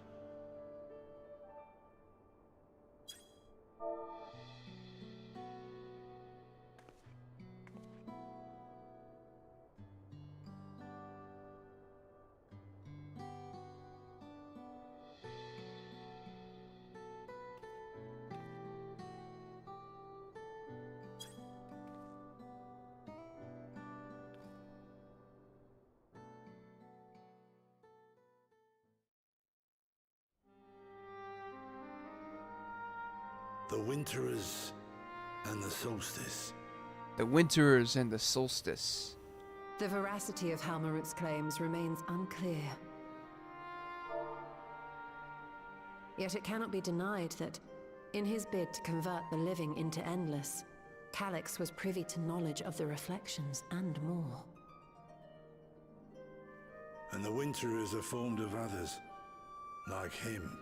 The Winterers and the Solstice. The Winterers and the Solstice. The veracity of Halmarut's claims remains unclear. Yet it cannot be denied that, in his bid to convert the living into endless, Calyx was privy to knowledge of the reflections and more. And the Winterers are formed of others, like him.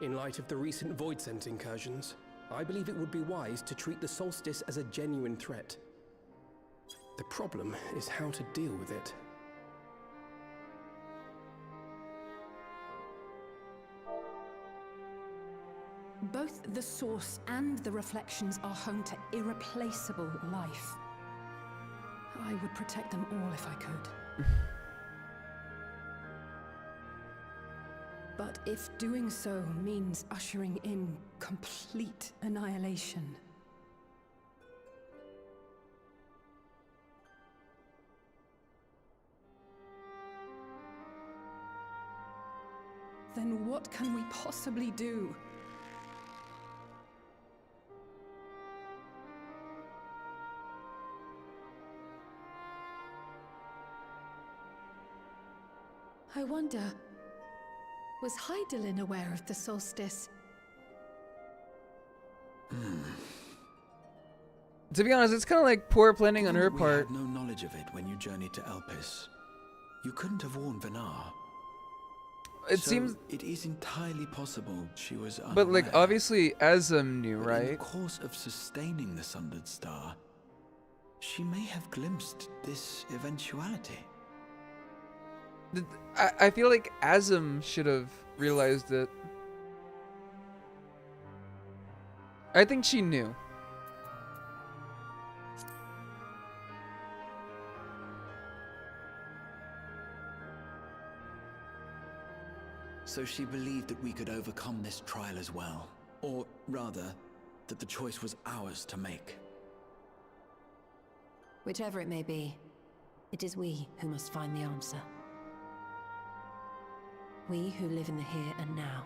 In light of the recent Void Scent incursions, I believe it would be wise to treat the Solstice as a genuine threat. The problem is how to deal with it. Both the source and the reflections are home to irreplaceable life. I would protect them all if I could. But if doing so means ushering in complete annihilation, then what can we possibly do? I wonder, was Hydaelyn aware of the solstice? To be honest, it's kind of like poor planning on her We part. had no knowledge of it when you journeyed to Elpis. You couldn't have warned Venar. It So seems, it is entirely possible she was unaware. but like obviously Azum knew, But in right? the course of sustaining the Sundered Star, she may have glimpsed this eventuality. I feel like Azum should have realized it. I think she knew. So she believed that we could overcome this trial as well. Or rather, that the choice was ours to make. Whichever it may be, it is we who must find the answer. We who live in the here and now.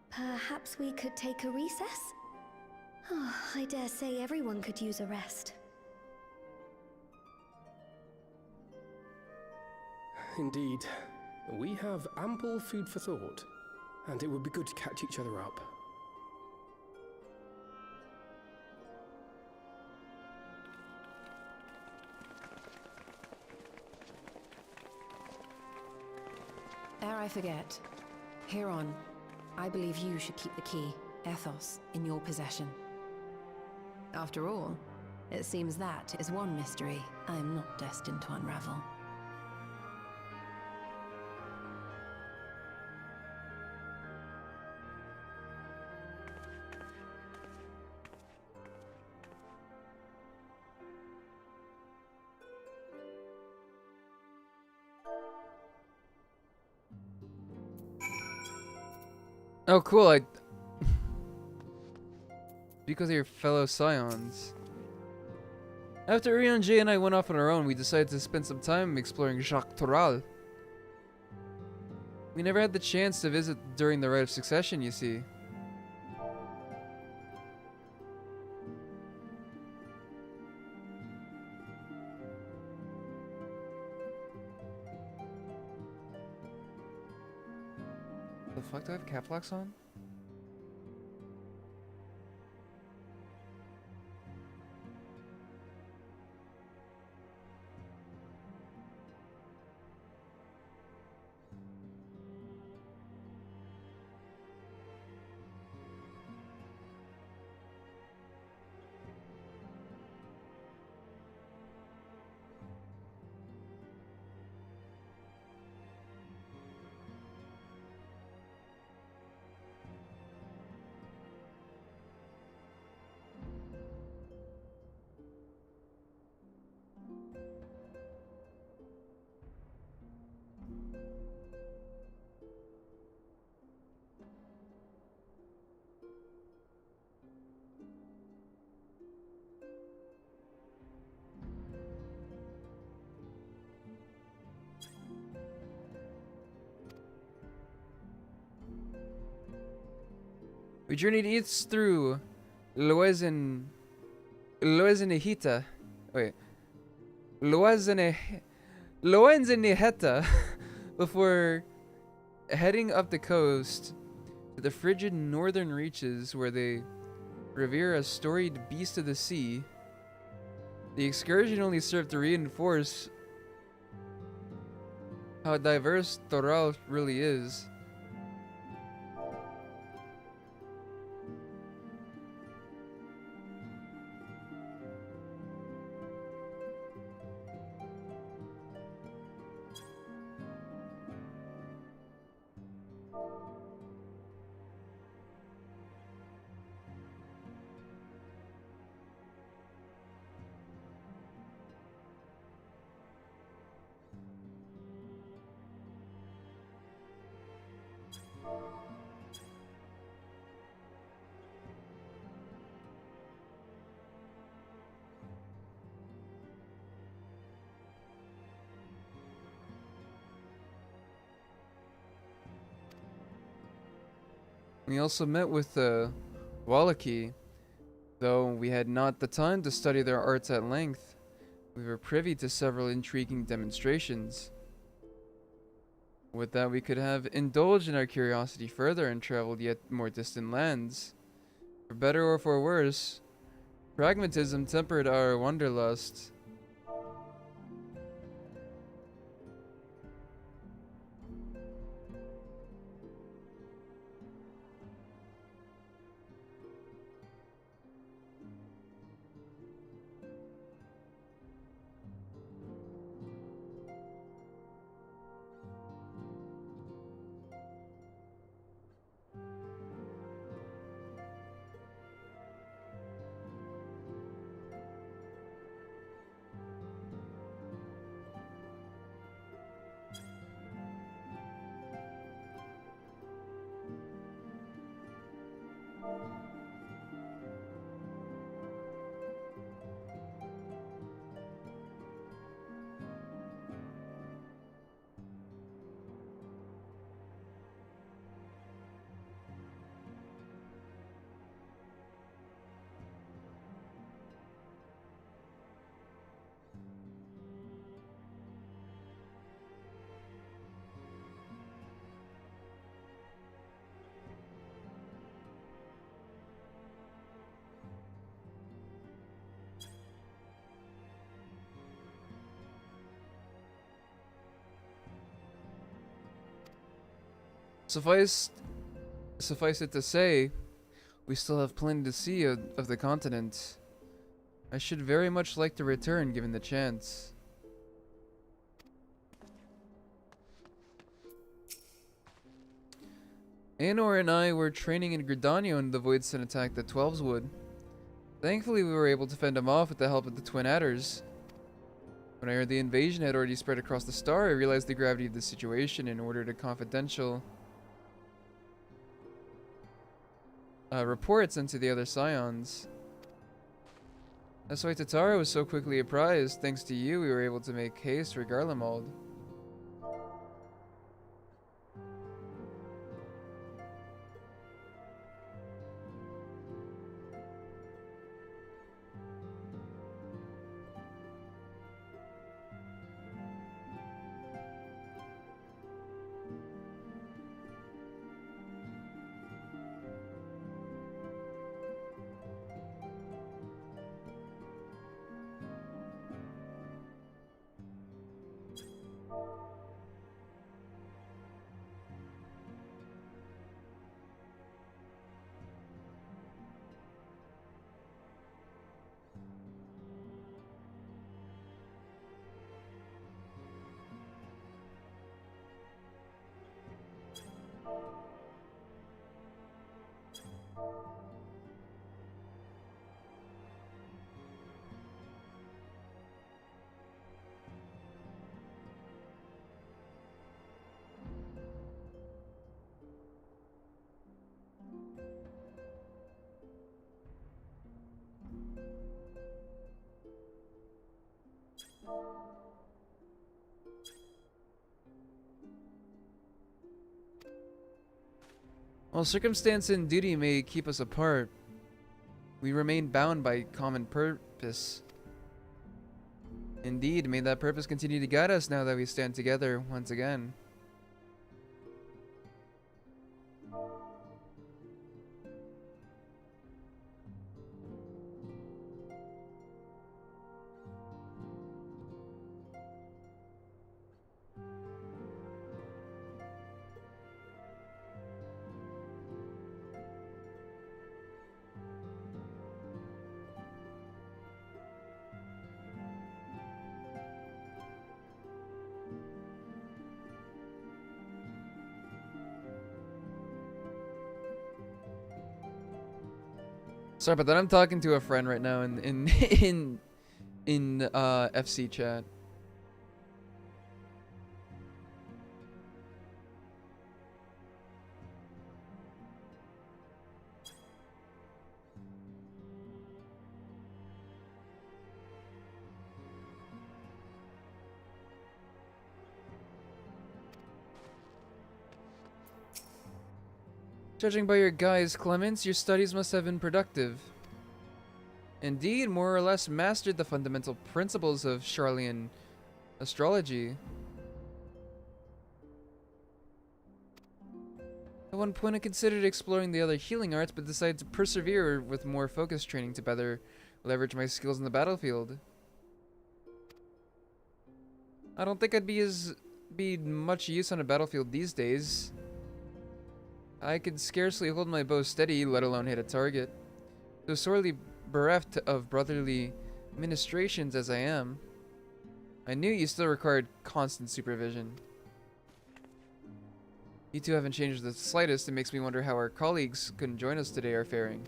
Perhaps we could take a recess? Oh, I dare say everyone could use a rest. Indeed. We have ample food for thought, and it would be good to catch each other up. Ere I forget, Hereon, I believe you should keep the key, Ethos, in your possession. After all, it seems that is one mystery I am not destined to unravel. Oh, cool. Because of your fellow scions. After Rion J and I went off on our own, we decided to spend some time exploring Jacques Toral. We never had the chance to visit during the Rite of Succession, you see. The fuck do I have cap locks on? We journeyed east through Loezenehita. Wait. Loenzeneheta before heading up the coast to the frigid northern reaches where they revere a storied beast of the sea. The excursion only served to reinforce how diverse Toral really is. We also met with Wallachie, though we had not the time to study their arts at length. We were privy to several intriguing demonstrations. With that, we could have indulged in our curiosity further and traveled yet more distant lands. For better or for worse, pragmatism tempered our wanderlust. Suffice it to say, we still have plenty to see of the continent. I should very much like to return given the chance. Aenor and I were training in Gridania when the Void Sun attacked the Twelves Wood. Thankfully, we were able to fend him off with the help of the Twin Adders. When I heard the invasion had already spread across the star, I realized the gravity of the situation and ordered a confidential report sent to the other Scions. That's why Tatara was so quickly apprised. Thanks to you, we were able to make haste for Garlemald. While circumstance and duty may keep us apart, we remain bound by common purpose. Indeed, may that purpose continue to guide us now that we stand together once again. Sorry about that. I'm talking to a friend right now in FC chat. Judging by your guise, Clemens, your studies must have been productive. Indeed, more or less mastered the fundamental principles of Charlian astrology. At one point I considered exploring the other healing arts, but decided to persevere with more focused training to better leverage my skills in the battlefield. I don't think I'd be much use on a battlefield these days. I could scarcely hold my bow steady, let alone hit a target. So sorely bereft of brotherly ministrations as I am, I knew you still required constant supervision. You two haven't changed the slightest. It makes me wonder how our colleagues couldn't join us today are faring.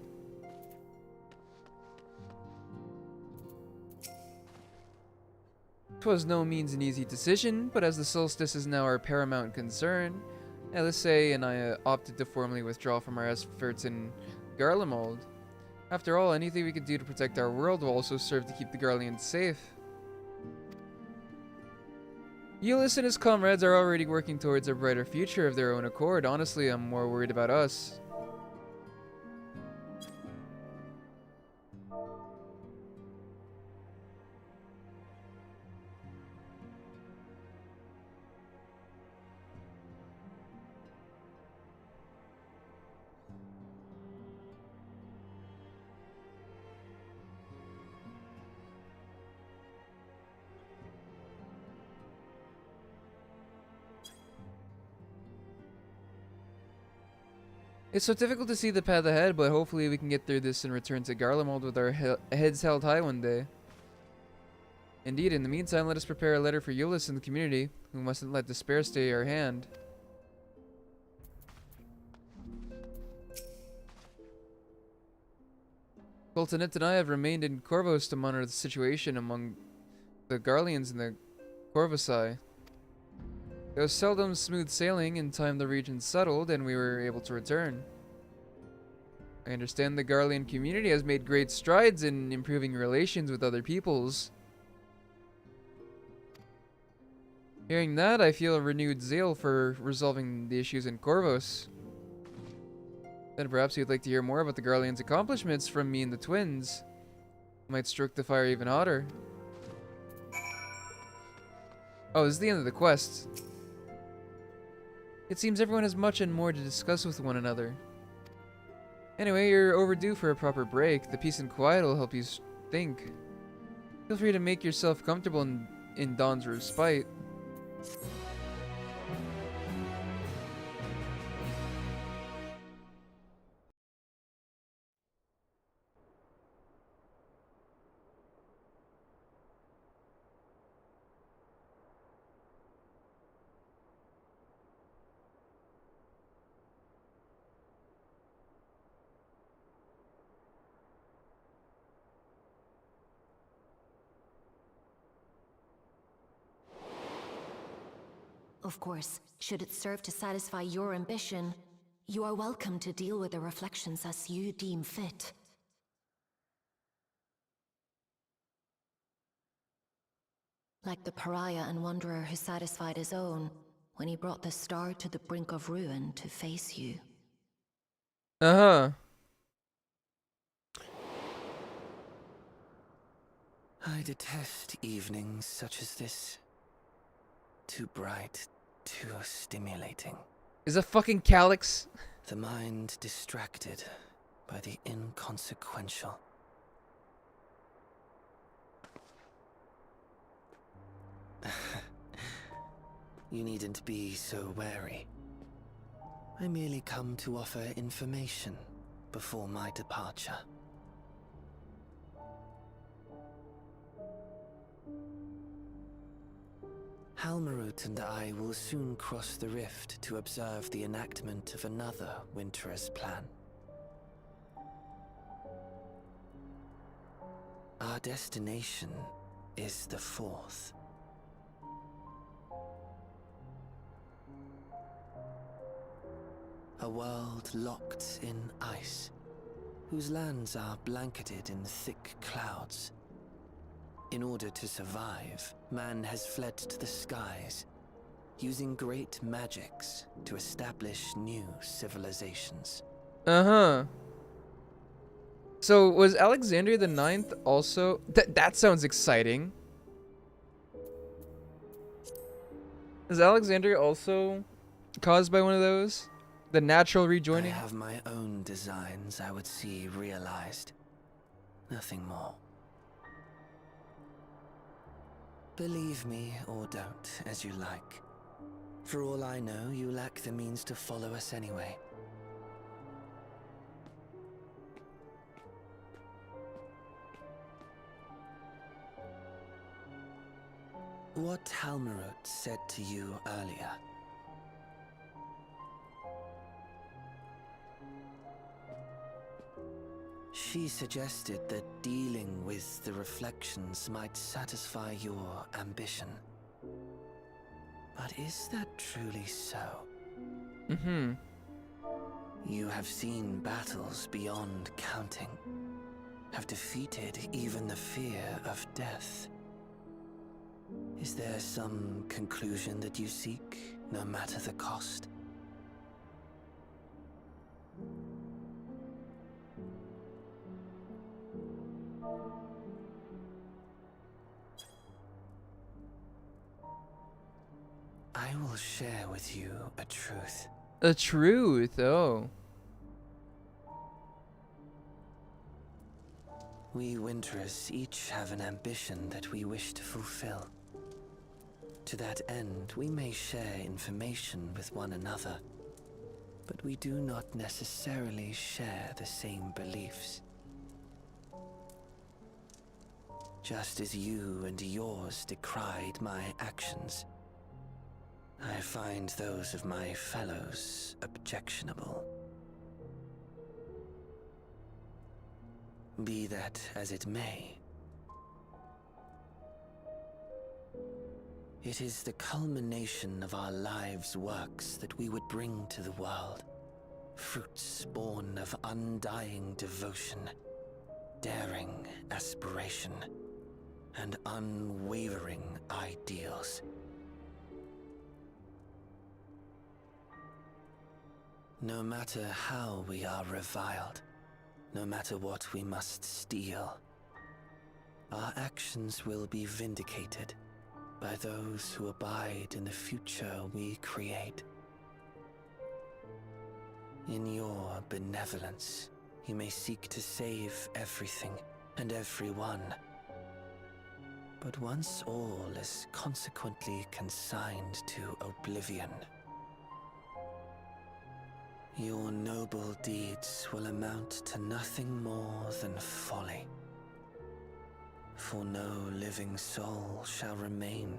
'Twas no means an easy decision, but as the solstice is now our paramount concern, Elisei and I opted to formally withdraw from our efforts in Garlemald. After all, anything we could do to protect our world will also serve to keep the Garleans safe. Euless and his comrades are already working towards a brighter future of their own accord. Honestly, I'm more worried about us. It's so difficult to see the path ahead, but hopefully we can get through this and return to Garlemald with our heads held high one day. Indeed, in the meantime, let us prepare a letter for Euless and the community, who mustn't let despair stay our hand. Coltonette and I have remained in Corvos to monitor the situation among the Garleans and the Corvosi. It was seldom smooth sailing. In time the region settled and we were able to return. I understand the Garlean community has made great strides in improving relations with other peoples. Hearing that, I feel a renewed zeal for resolving the issues in Corvos. Then perhaps you'd like to hear more about the Garleans' accomplishments from me and the twins. Might stroke the fire even hotter. Oh, this is the end of the quest. It seems everyone has much and more to discuss with one another. Anyway, you're overdue for a proper break. The peace and quiet will help you think. Feel free to make yourself comfortable in Dawn's respite. Of course, should it serve to satisfy your ambition, you are welcome to deal with the reflections as you deem fit. Like the pariah and wanderer who satisfied his own when he brought the star to the brink of ruin to face you. Uh-huh. I detest evenings such as this. Too bright, too stimulating. Is a fucking calyx? The mind distracted by the inconsequential. You needn't be so wary. I merely come to offer information before my departure. Halmarut and I will soon cross the rift to observe the enactment of another Winter's plan. Our destination is the fourth. A world locked in ice, whose lands are blanketed in thick clouds. In order to survive, man has fled to the skies, using great magics to establish new civilizations. Uh-huh. So was Alexandria the Ninth also? That sounds exciting. Is Alexandria also caused by one of those? The natural rejoining? I have my own designs I would see realized. Nothing more. Believe me or don't, as you like. For all I know, you lack the means to follow us anyway. What Halmarut said to you earlier. She suggested that dealing with the reflections might satisfy your ambition. But is that truly so? Mm-hmm. You have seen battles beyond counting, have defeated even the fear of death. Is there some conclusion that you seek, no matter the cost? I will share with you a truth. A truth, oh. We Winterers each have an ambition that we wish to fulfill. To that end, we may share information with one another, but we do not necessarily share the same beliefs. Just as you and yours decried my actions, I find those of my fellows objectionable. Be that as it may, it is the culmination of our lives' works that we would bring to the world. Fruits born of undying devotion, daring aspiration, and unwavering ideals. No matter how we are reviled, no matter what we must steal, our actions will be vindicated by those who abide in the future we create. In your benevolence, you may seek to save everything and everyone. But once all is consequently consigned to oblivion, your noble deeds will amount to nothing more than folly. For no living soul shall remain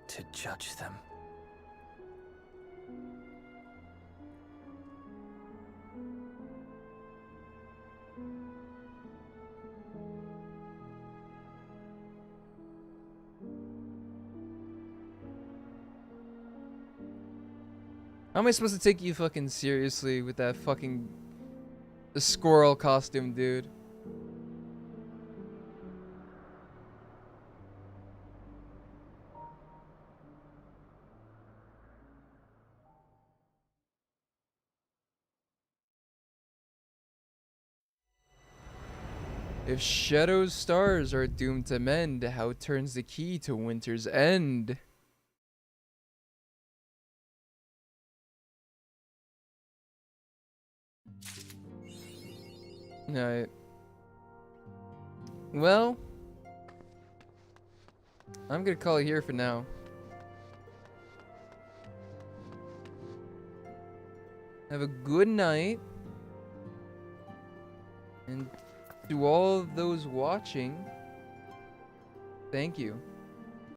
to judge them. How am I supposed to take you fucking seriously with that fucking squirrel costume, dude? If Shadow's stars are doomed to mend, how turns the key to winter's end? Alright. Well, I'm gonna call it here for now. Have a good night. And to all those watching, thank you.